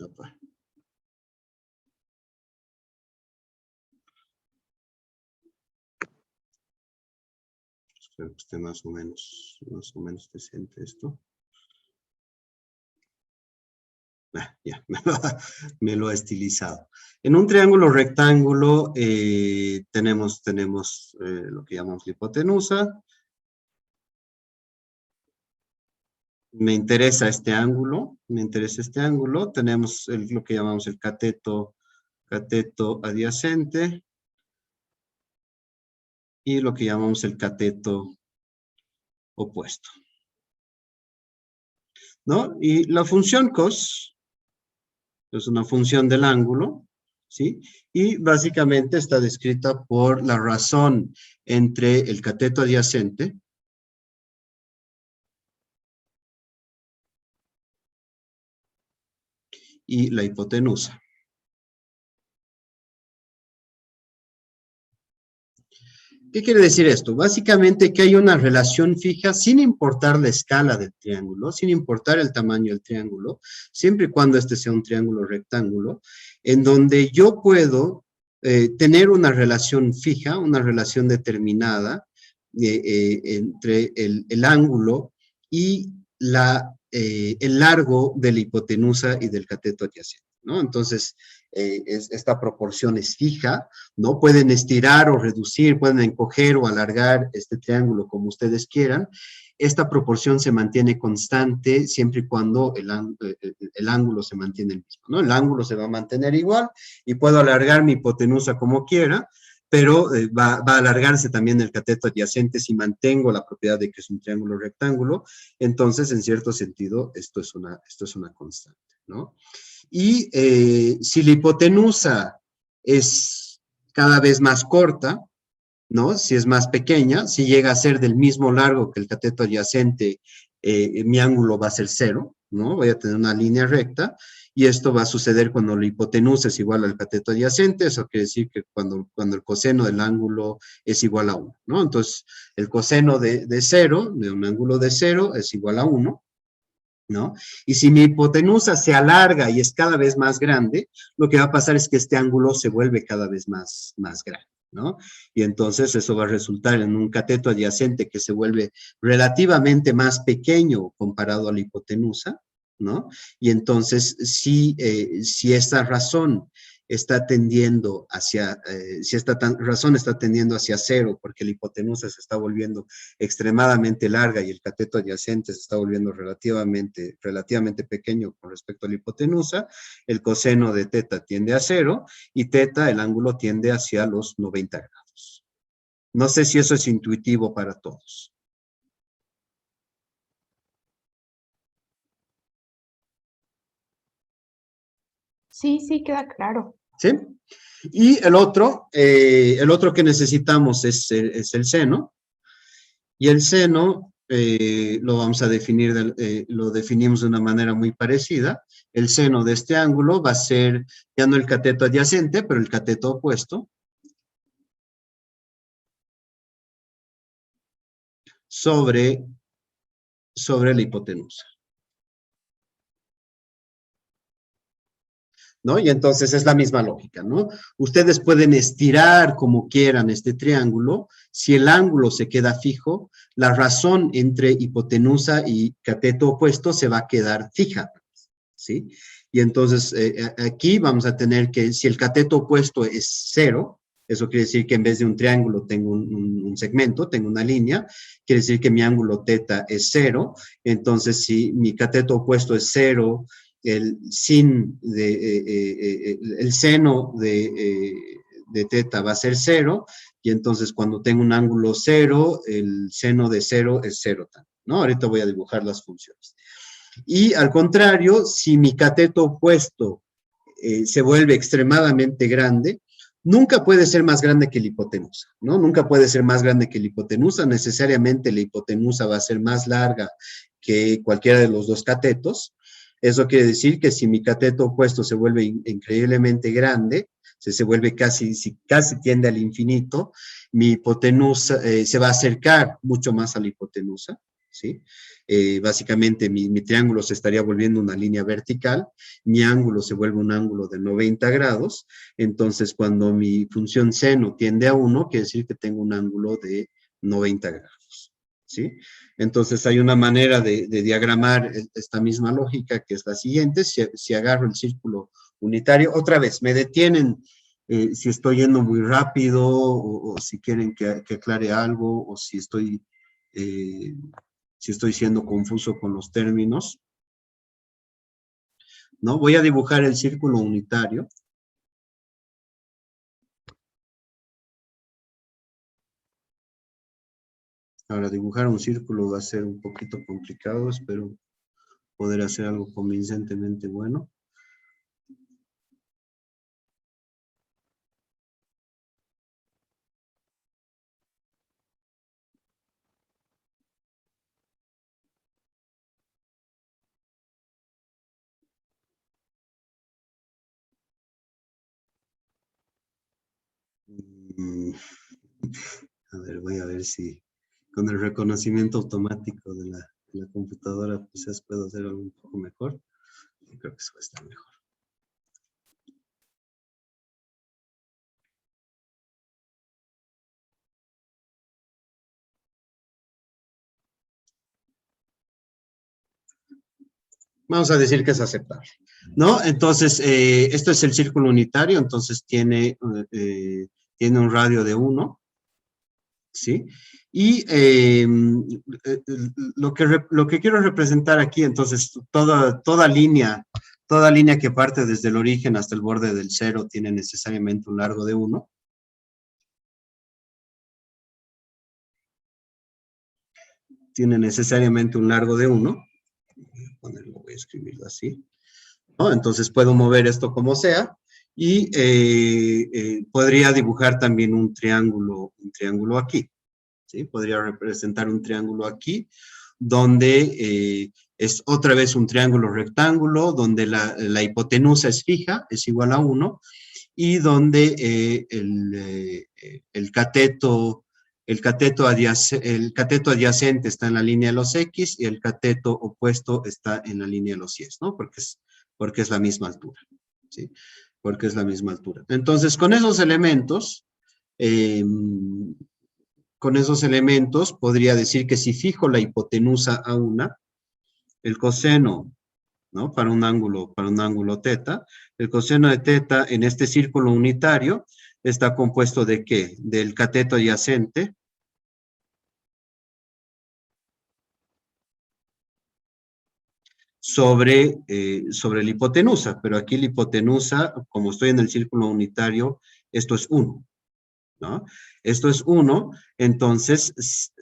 Opa. Espero que esté más o menos decente esto. Ya, me lo ha estilizado. En un triángulo rectángulo tenemos lo que llamamos la hipotenusa. Me interesa este ángulo, tenemos lo que llamamos el cateto adyacente y lo que llamamos el cateto opuesto, ¿no? Y la función cos es una función del ángulo, ¿sí? Y básicamente está descrita por la razón entre el cateto adyacente y la hipotenusa. ¿Qué quiere decir esto? Básicamente que hay una relación fija sin importar la escala del triángulo, sin importar el tamaño del triángulo, siempre y cuando este sea un triángulo rectángulo, en donde yo puedo tener una relación fija, una relación determinada entre el ángulo y el largo de la hipotenusa y del cateto adyacente, ¿no? Entonces, esta proporción es fija, ¿no? Pueden estirar o reducir, pueden encoger o alargar este triángulo como ustedes quieran. Esta proporción se mantiene constante siempre y cuando el ángulo se mantiene el mismo, ¿no? El ángulo se va a mantener igual y puedo alargar mi hipotenusa como quiera, pero va a alargarse también el cateto adyacente si mantengo la propiedad de que es un triángulo rectángulo. Entonces, en cierto sentido, esto es una constante, ¿no? Y si la hipotenusa es cada vez más corta, ¿no? Si es más pequeña, si llega a ser del mismo largo que el cateto adyacente, mi ángulo va a ser 0, ¿no? Voy a tener una línea recta, y esto va a suceder cuando la hipotenusa es igual al cateto adyacente. Eso quiere decir que cuando el coseno del ángulo es igual a 1, ¿no? Entonces, el coseno de 0, de un ángulo de 0, es igual a 1, ¿no? Y si mi hipotenusa se alarga y es cada vez más grande, lo que va a pasar es que este ángulo se vuelve cada vez más grande, ¿no? Y entonces eso va a resultar en un cateto adyacente que se vuelve relativamente más pequeño comparado a la hipotenusa, ¿no? Y entonces, si esta razón está tendiendo hacia, si esta razón está tendiendo hacia cero, porque la hipotenusa se está volviendo extremadamente larga y el cateto adyacente se está volviendo relativamente pequeño con respecto a la hipotenusa, el coseno de teta tiende a cero y teta, el ángulo, tiende hacia los 90 grados. No sé si eso es intuitivo para todos. Sí, sí, queda claro. ¿Sí? Y el otro que necesitamos es el seno. Y el seno lo vamos a definir, lo definimos de una manera muy parecida. El seno de este ángulo va a ser ya no el cateto adyacente, pero el cateto opuesto sobre la hipotenusa. ¿No? Y entonces es la misma lógica, ¿no? Ustedes pueden estirar como quieran este triángulo. Si el ángulo se queda fijo, la razón entre hipotenusa y cateto opuesto se va a quedar fija, ¿sí? Y entonces aquí vamos a tener que, si el cateto opuesto es 0, eso quiere decir que en vez de un triángulo tengo un segmento, tengo una línea, quiere decir que mi ángulo teta es 0, entonces si mi cateto opuesto es 0, el seno de teta va a ser 0, y entonces cuando tengo un ángulo 0, el seno de 0 es 0 también, ¿no? Ahorita voy a dibujar las funciones. Y al contrario, si mi cateto opuesto se vuelve extremadamente grande, nunca puede ser más grande que la hipotenusa, ¿no? Nunca puede ser más grande que la hipotenusa, necesariamente la hipotenusa va a ser más larga que cualquiera de los dos catetos. Eso quiere decir que si mi cateto opuesto se vuelve increíblemente grande, se vuelve casi tiende al infinito, mi hipotenusa se va a acercar mucho más a la hipotenusa, ¿sí? Básicamente mi triángulo se estaría volviendo una línea vertical, mi ángulo se vuelve un ángulo de 90 grados, entonces cuando mi función seno tiende a 1, quiere decir que tengo un ángulo de 90 grados, ¿sí? Entonces hay una manera de diagramar esta misma lógica, que es la siguiente. Si agarro el círculo unitario, otra vez, me detienen si estoy yendo muy rápido, o si quieren que aclare algo, o si estoy siendo confuso con los términos, ¿no? Voy a dibujar el círculo unitario. Ahora, dibujar un círculo va a ser un poquito complicado, espero poder hacer algo convincentemente bueno. A ver, voy a ver si con el reconocimiento automático de la computadora quizás puedo hacer algo un poco mejor. Creo que eso va a estar mejor. Vamos a decir que es aceptable, ¿no? Entonces, esto es el círculo unitario, entonces tiene un radio de 1, ¿sí? Y lo que quiero representar aquí, entonces, toda línea que parte desde el origen hasta el borde del 0 tiene necesariamente un largo de 1. Tiene necesariamente un largo de 1. Voy a escribirlo así, ¿no? Entonces puedo mover esto como sea, y podría dibujar también un triángulo aquí, ¿sí? Podría representar un triángulo aquí, donde es otra vez un triángulo rectángulo, donde la hipotenusa es fija, es igual a 1, y donde el cateto adyacente está en la línea de los X y el cateto opuesto está en la línea de los Y, ¿no? Porque es la misma altura, ¿sí? Porque es la misma altura. Entonces, con esos elementos, con esos elementos podría decir que si fijo la hipotenusa a una, el coseno, ¿no? Para un ángulo teta, el coseno de teta en este círculo unitario está compuesto ¿de qué? Del cateto adyacente sobre la hipotenusa, pero aquí la hipotenusa, como estoy en el círculo unitario, esto es 1, ¿no? Esto es 1, entonces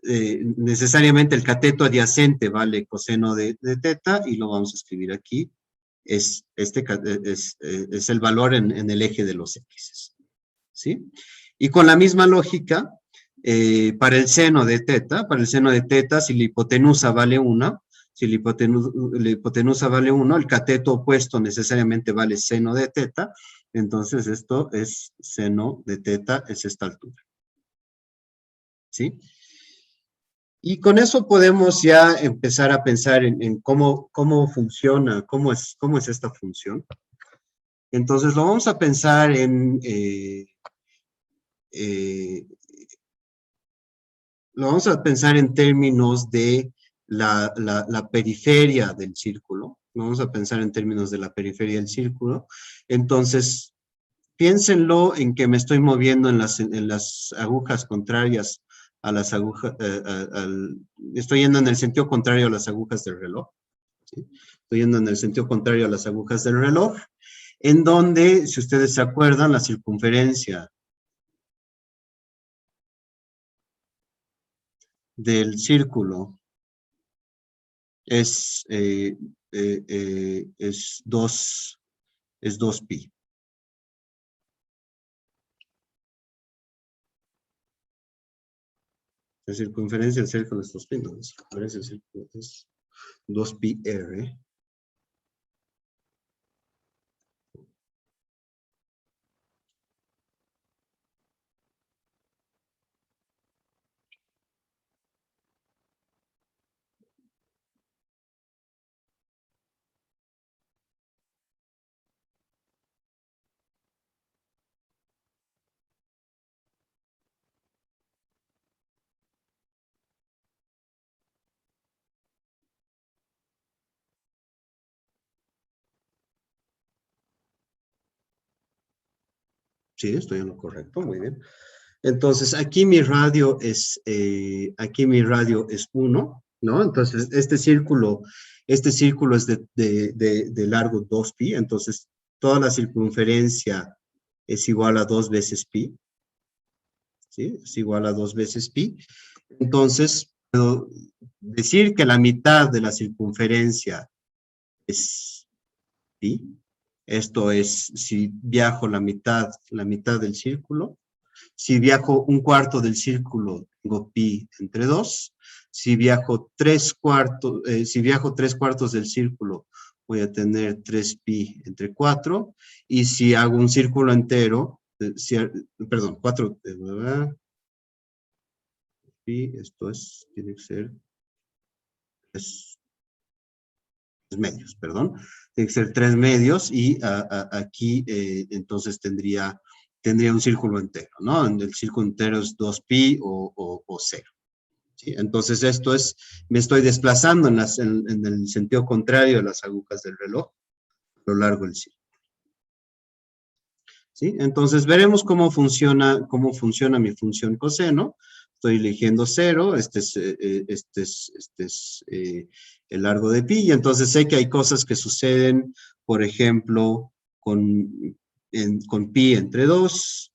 necesariamente el cateto adyacente vale coseno de teta y lo vamos a escribir aquí. Es el valor en el eje de los X, ¿sí? Y con la misma lógica, para el seno de teta, si la hipotenusa vale 1, si la hipotenusa vale 1, el cateto opuesto necesariamente vale seno de teta, entonces esto es seno de teta, es esta altura, ¿sí? Y con eso podemos ya empezar a pensar en cómo funciona, cómo es esta función. Entonces lo vamos a pensar en términos de la periferia del círculo. Vamos a pensar en términos de la periferia del círculo. Entonces, piénsenlo en que me estoy moviendo en las agujas contrarias a las agujas, estoy yendo en el sentido contrario a las agujas del reloj, ¿sí? Estoy yendo en el sentido contrario a las agujas del reloj, en donde, si ustedes se acuerdan, la circunferencia del círculo es 2pi. La circunferencia del círculo es 2pi, no, la circunferencia del círculo es 2pi r. Sí, estoy en lo correcto, muy bien. Entonces, aquí mi radio es 1, ¿no? Entonces, este círculo es de largo 2pi, entonces toda la circunferencia es igual a 2 veces pi, ¿sí? Es igual a 2 veces pi. Entonces, puedo decir que la mitad de la circunferencia es pi. Esto es, si viajo la mitad del círculo. Si viajo un cuarto del círculo, tengo pi entre 2. Si viajo 3 cuartos del círculo, voy a tener 3pi entre 4. Y si hago un círculo entero, perdón, 4, pi, esto tiene que ser 3 medios, perdón. Tiene que ser 3 medios y aquí entonces tendría un círculo entero, ¿no? El círculo entero es 2pi o 0. ¿Sí? Entonces esto me estoy desplazando en el sentido contrario a las agujas del reloj a lo largo del círculo. ¿Sí? Entonces veremos cómo funciona mi función coseno. Estoy eligiendo 0, este es el largo de pi, y entonces sé que hay cosas que suceden, por ejemplo, con pi entre 2,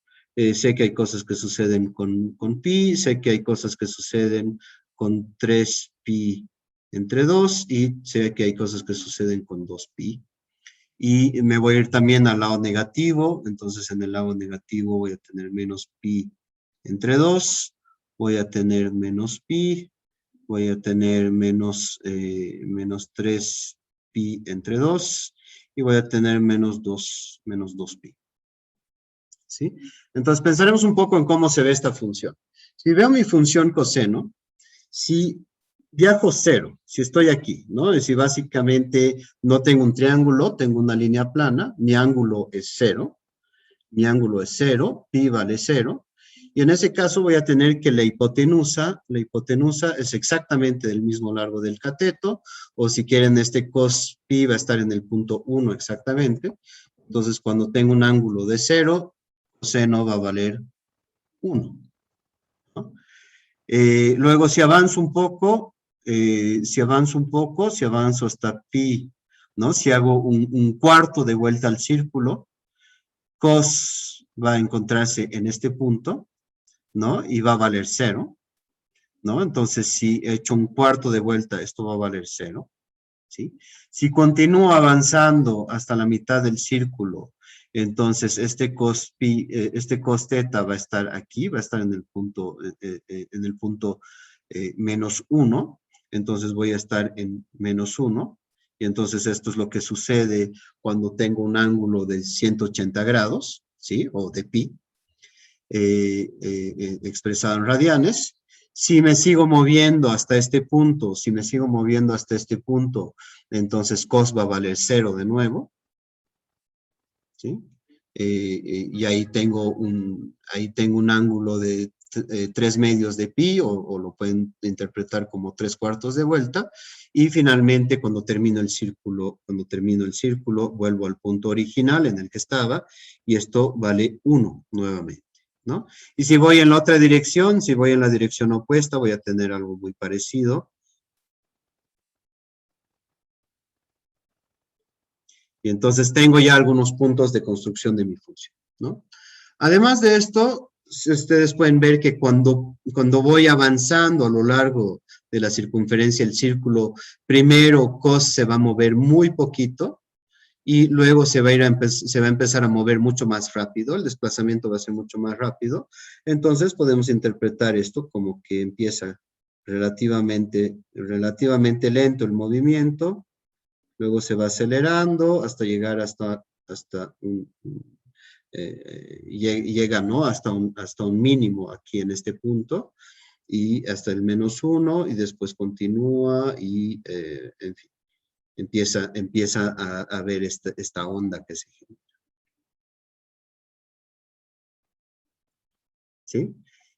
sé que hay cosas que suceden con pi, sé que hay cosas que suceden con 3pi entre 2, y sé que hay cosas que suceden con 2pi. Y me voy a ir también al lado negativo, entonces en el lado negativo voy a tener menos pi entre 2, voy a tener menos pi, voy a tener menos 3pi entre 2, y voy a tener menos 2pi. ¿Sí? Entonces pensaremos un poco en cómo se ve esta función. Si veo mi función coseno, si viajo 0, si estoy aquí, ¿no? Es decir, básicamente no tengo un triángulo, tengo una línea plana, mi ángulo es 0, pi vale 0, Y en ese caso voy a tener que la hipotenusa es exactamente del mismo largo del cateto, o si quieren este cos pi va a estar en el punto 1 exactamente. Entonces cuando tengo un ángulo de 0, coseno va a valer 1. ¿No? Luego si avanzo un poco, si avanzo hasta pi, ¿no? Si hago un cuarto de vuelta al círculo, cos va a encontrarse en este punto, ¿no? Y va a valer 0, ¿no? Entonces, si he hecho un cuarto de vuelta, esto va a valer 0, ¿sí? Si continúo avanzando hasta la mitad del círculo, entonces este cos teta va a estar aquí, va a estar en el punto menos 1, entonces voy a estar en menos 1, y entonces esto es lo que sucede cuando tengo un ángulo de 180 grados, ¿sí? O de pi, expresado en radianes. Si me sigo moviendo hasta este punto, entonces cos va a valer 0 de nuevo, ¿sí? Y ahí tengo un ángulo de 3 medios de pi, o lo pueden interpretar como 3/4 de vuelta, y finalmente cuando termino el círculo, vuelvo al punto original en el que estaba, y esto vale 1 nuevamente, ¿no? Y si voy en la otra dirección, si voy en la dirección opuesta, voy a tener algo muy parecido. Y entonces tengo ya algunos puntos de construcción de mi función, ¿no? Además de esto, ustedes pueden ver que cuando voy avanzando a lo largo de la circunferencia del círculo, primero cos se va a mover muy poquito, y luego se va a empezar a mover mucho más rápido, el desplazamiento va a ser mucho más rápido. Entonces podemos interpretar esto como que empieza relativamente lento el movimiento, luego se va acelerando hasta llegar llega, ¿no? Hasta un mínimo aquí en este punto, y hasta el menos 1, y después continúa, y en fin, empieza a ver esta onda que se genera. ¿Sí?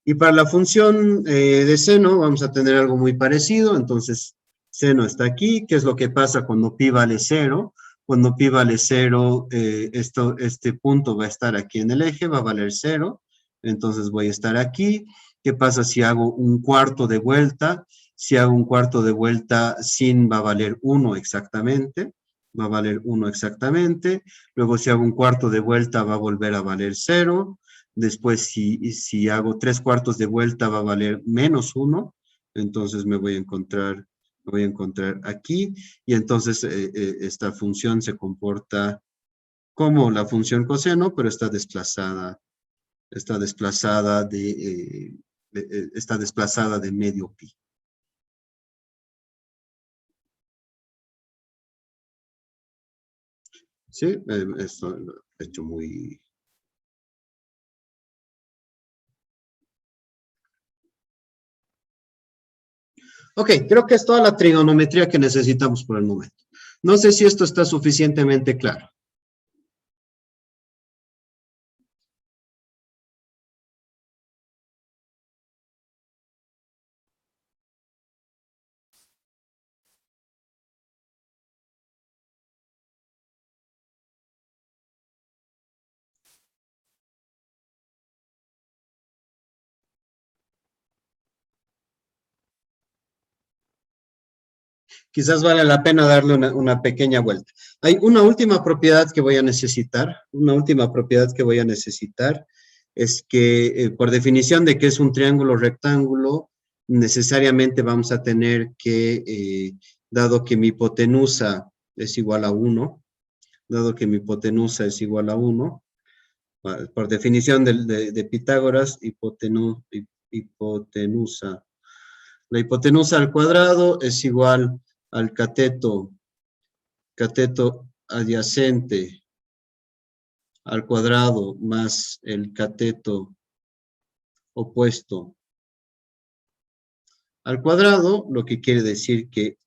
Y para la función de seno vamos a tener algo muy parecido. Entonces, seno está aquí. ¿Qué es lo que pasa cuando pi vale 0? Cuando pi vale 0, este punto va a estar aquí en el eje, va a valer 0. Entonces voy a estar aquí. ¿Qué pasa si hago un cuarto de vuelta? Si hago un cuarto de vuelta, sin va a valer 1 exactamente. Va a valer 1 exactamente. Luego si hago un cuarto de vuelta, va a volver a valer 0. Después, si hago 3/4 de vuelta, va a valer menos 1. Entonces me voy a encontrar aquí. Y entonces esta función se comporta como la función coseno, pero está desplazada de medio pi. Sí, esto lo he hecho muy... Ok, creo que es toda la trigonometría que necesitamos por el momento. No sé si esto está suficientemente claro. Quizás vale la pena darle una pequeña vuelta. Hay una última propiedad que voy a necesitar. Es que, por definición de que es un triángulo rectángulo, necesariamente vamos a tener que, dado que mi hipotenusa es igual a 1, por definición de Pitágoras, hipotenusa. La hipotenusa al cuadrado es igual al cateto adyacente al cuadrado más el cateto opuesto al cuadrado, lo que quiere decir que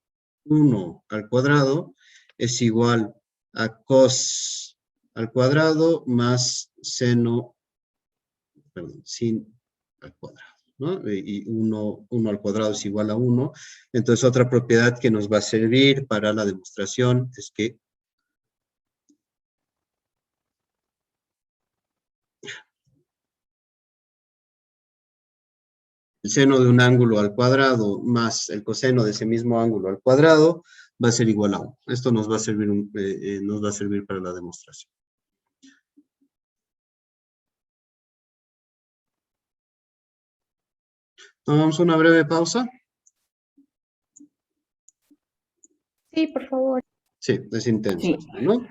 1 al cuadrado es igual a cos al cuadrado más seno, perdón, sin al cuadrado, ¿no? Y 1 al cuadrado es igual a 1. Entonces, otra propiedad que nos va a servir para la demostración es que el seno de un ángulo al cuadrado más el coseno de ese mismo ángulo al cuadrado va a ser igual a 1. Esto nos va a servir, nos va a servir para la demostración. Tomamos una breve pausa. Sí, por favor. Sí, es intenso, Sí. esto, ¿no?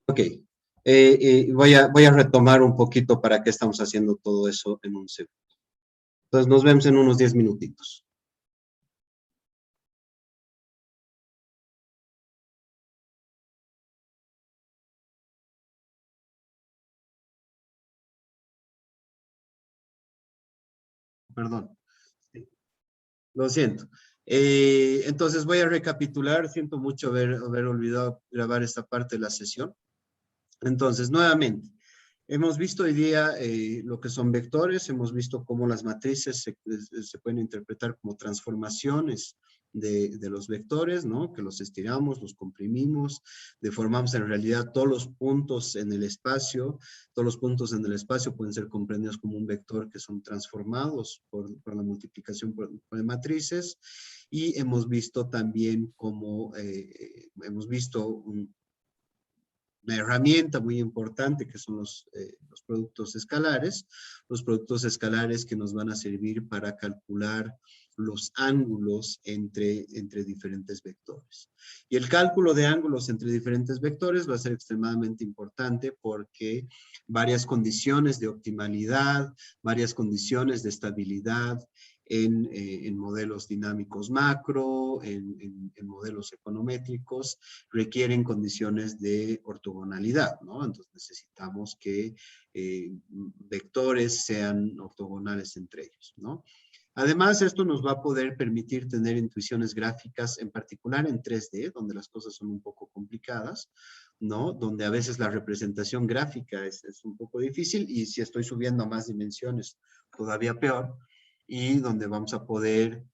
Ok. Voy a retomar un poquito para qué estamos haciendo todo eso en un segundo. Entonces nos vemos en unos 10 minutitos. Perdón. Sí, lo siento. Entonces voy a recapitular. Siento mucho haber olvidado grabar esta parte de la sesión. Entonces, nuevamente, hemos visto hoy día lo que son vectores, hemos visto cómo las matrices se pueden interpretar como transformaciones de los vectores, ¿no? Que los estiramos, los comprimimos, deformamos en realidad todos los puntos en el espacio. Todos los puntos en el espacio pueden ser comprendidos como un vector que son transformados por la multiplicación por matrices. Y hemos visto también cómo, hemos visto una herramienta muy importante que son los productos escalares que nos van a servir para calcular los ángulos entre diferentes vectores. Y el cálculo de ángulos entre diferentes vectores va a ser extremadamente importante porque varias condiciones de optimalidad, varias condiciones de estabilidad en modelos dinámicos macro, en modelos econométricos, requieren condiciones de ortogonalidad, ¿no? Entonces necesitamos que vectores sean ortogonales entre ellos, ¿no? Además, esto nos va a poder permitir tener intuiciones gráficas, en particular en 3D, donde las cosas son un poco complicadas, ¿no? Donde a veces la representación gráfica es un poco difícil, y si estoy subiendo a más dimensiones, todavía peor, y donde vamos a poder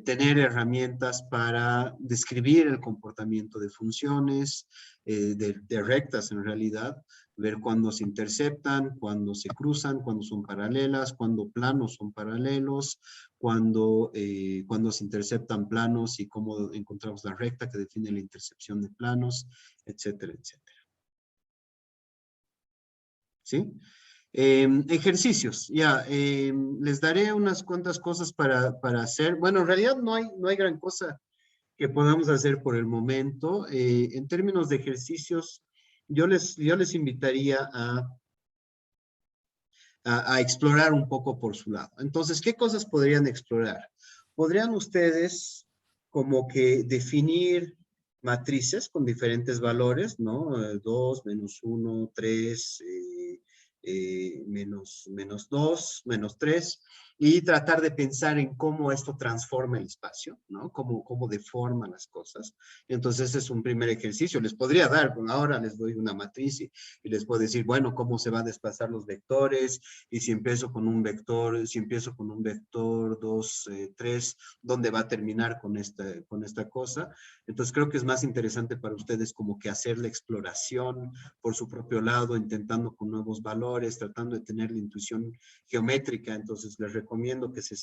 tener herramientas para describir el comportamiento de funciones, de rectas en realidad, ver cuándo se interceptan, cuándo se cruzan, cuándo son paralelas, cuándo planos son paralelos, cuándo se interceptan planos y cómo encontramos la recta que define la intercepción de planos, etcétera, etcétera. ¿Sí? Ejercicios, ya, les daré unas cuantas cosas para hacer. Bueno, en realidad no hay gran cosa que podamos hacer por el momento. En términos de ejercicios, yo les invitaría a explorar un poco por su lado. Entonces, ¿qué cosas podrían explorar? Podrían ustedes como que definir matrices con diferentes valores, ¿no? 2, menos 1, 3, menos 2, menos 3, y tratar de pensar en cómo esto transforma el espacio, ¿no? Cómo deforma las cosas. Entonces, ese es un primer ejercicio. Les podría dar, ahora les doy una matriz y les puedo decir, bueno, cómo se van a desplazar los vectores, y si empiezo con un vector, 2, 3, ¿dónde va a terminar con esta cosa? Entonces, creo que es más interesante para ustedes como que hacer la exploración por su propio lado, intentando con nuevos valores, tratando de tener la intuición geométrica. Entonces, les recomiendo que se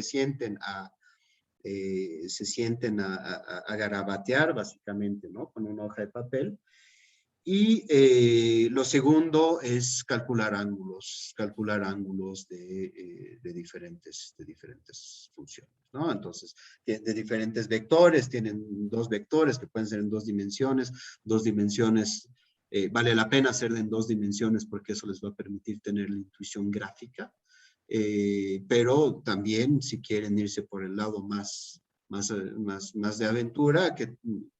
sienten a garabatear, básicamente, ¿no? Con una hoja de papel. Y lo segundo es calcular ángulos de diferentes funciones, ¿no? Entonces, de diferentes vectores, tienen 2 vectores que pueden ser en 2 dimensiones, vale la pena hacer en 2 dimensiones porque eso les va a permitir tener la intuición gráfica, pero también si quieren irse por el lado más de aventura, que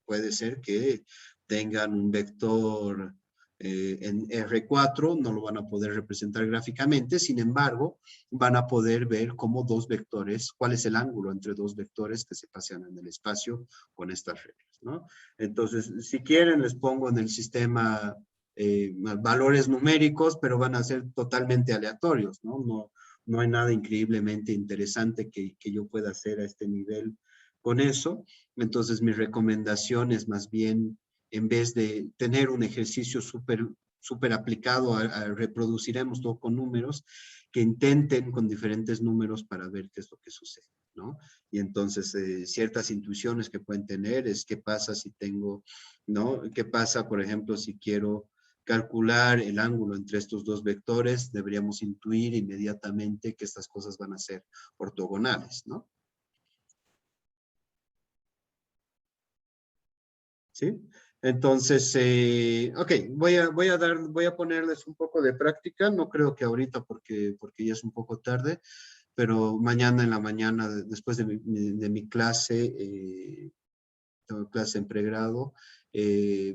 puede ser que tengan un vector en R4, no lo van a poder representar gráficamente, sin embargo, van a poder ver cómo 2 vectores, cuál es el ángulo entre 2 vectores que se pasean en el espacio con estas reglas, ¿no? Entonces, si quieren, les pongo en el sistema valores numéricos, pero van a ser totalmente aleatorios, ¿no? No hay nada increíblemente interesante que yo pueda hacer a este nivel con eso. Entonces, mi recomendación es más bien, en vez de tener un ejercicio súper aplicado a reproduciremos todo con números, que intenten con diferentes números para ver qué es lo que sucede, ¿no? Y entonces, ciertas intuiciones que pueden tener es qué pasa si tengo, ¿no? ¿Qué pasa, por ejemplo, si quiero calcular el ángulo entre estos dos vectores? Deberíamos intuir inmediatamente que estas cosas van a ser ortogonales, ¿no? ¿Sí? Entonces, ok, voy a ponerles un poco de práctica. No creo que ahorita porque ya es un poco tarde, pero mañana en la mañana, después de mi clase, tengo clase en pregrado,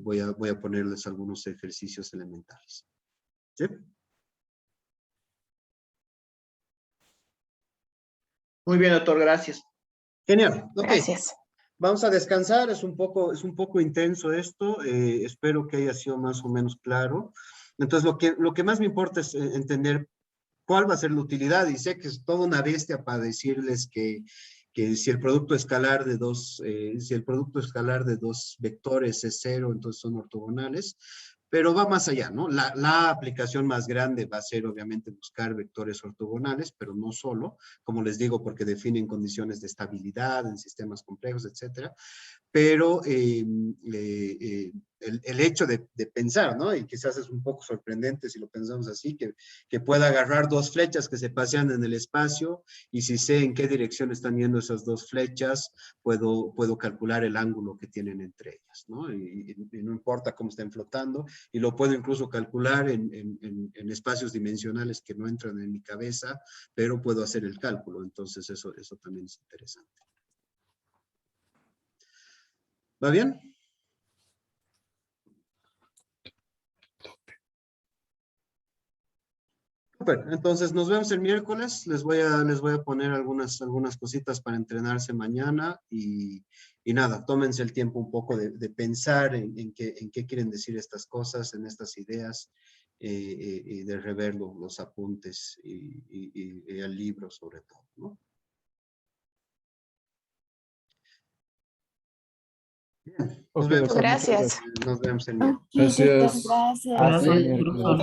voy a ponerles algunos ejercicios elementales. ¿Sí? Muy bien, doctor, gracias. Genial. Ok. Gracias. Vamos a descansar, es un poco intenso esto, espero que haya sido más o menos claro. Entonces, lo que más me importa es entender cuál va a ser la utilidad, y sé que es toda una bestia para decirles que si el producto escalar de dos vectores es cero, entonces son ortogonales, pero va más allá, ¿no? La aplicación más grande va a ser obviamente buscar vectores ortogonales, pero no solo, como les digo, porque definen condiciones de estabilidad en sistemas complejos, etcétera. Pero el hecho de pensar, ¿no? Y quizás es un poco sorprendente si lo pensamos así, que pueda agarrar dos flechas que se pasean en el espacio, y si sé en qué dirección están yendo esas dos flechas, puedo calcular el ángulo que tienen entre ellas, ¿no? Y no importa cómo estén flotando, y lo puedo incluso calcular en espacios dimensionales que no entran en mi cabeza, pero puedo hacer el cálculo. Entonces eso también es interesante. ¿Va bien? Super. Entonces nos vemos el miércoles. Les voy a poner algunas cositas para entrenarse mañana, y nada, tómense el tiempo un poco de pensar en qué quieren decir estas cosas, en estas ideas, y de rever los apuntes y el libro sobre todo, ¿no? Bien. Ok, doctor, muchas Gracias. gracias. Nos vemos el miércoles. Gracias. Gracias. Hasta el Gracias, miércoles. profesor.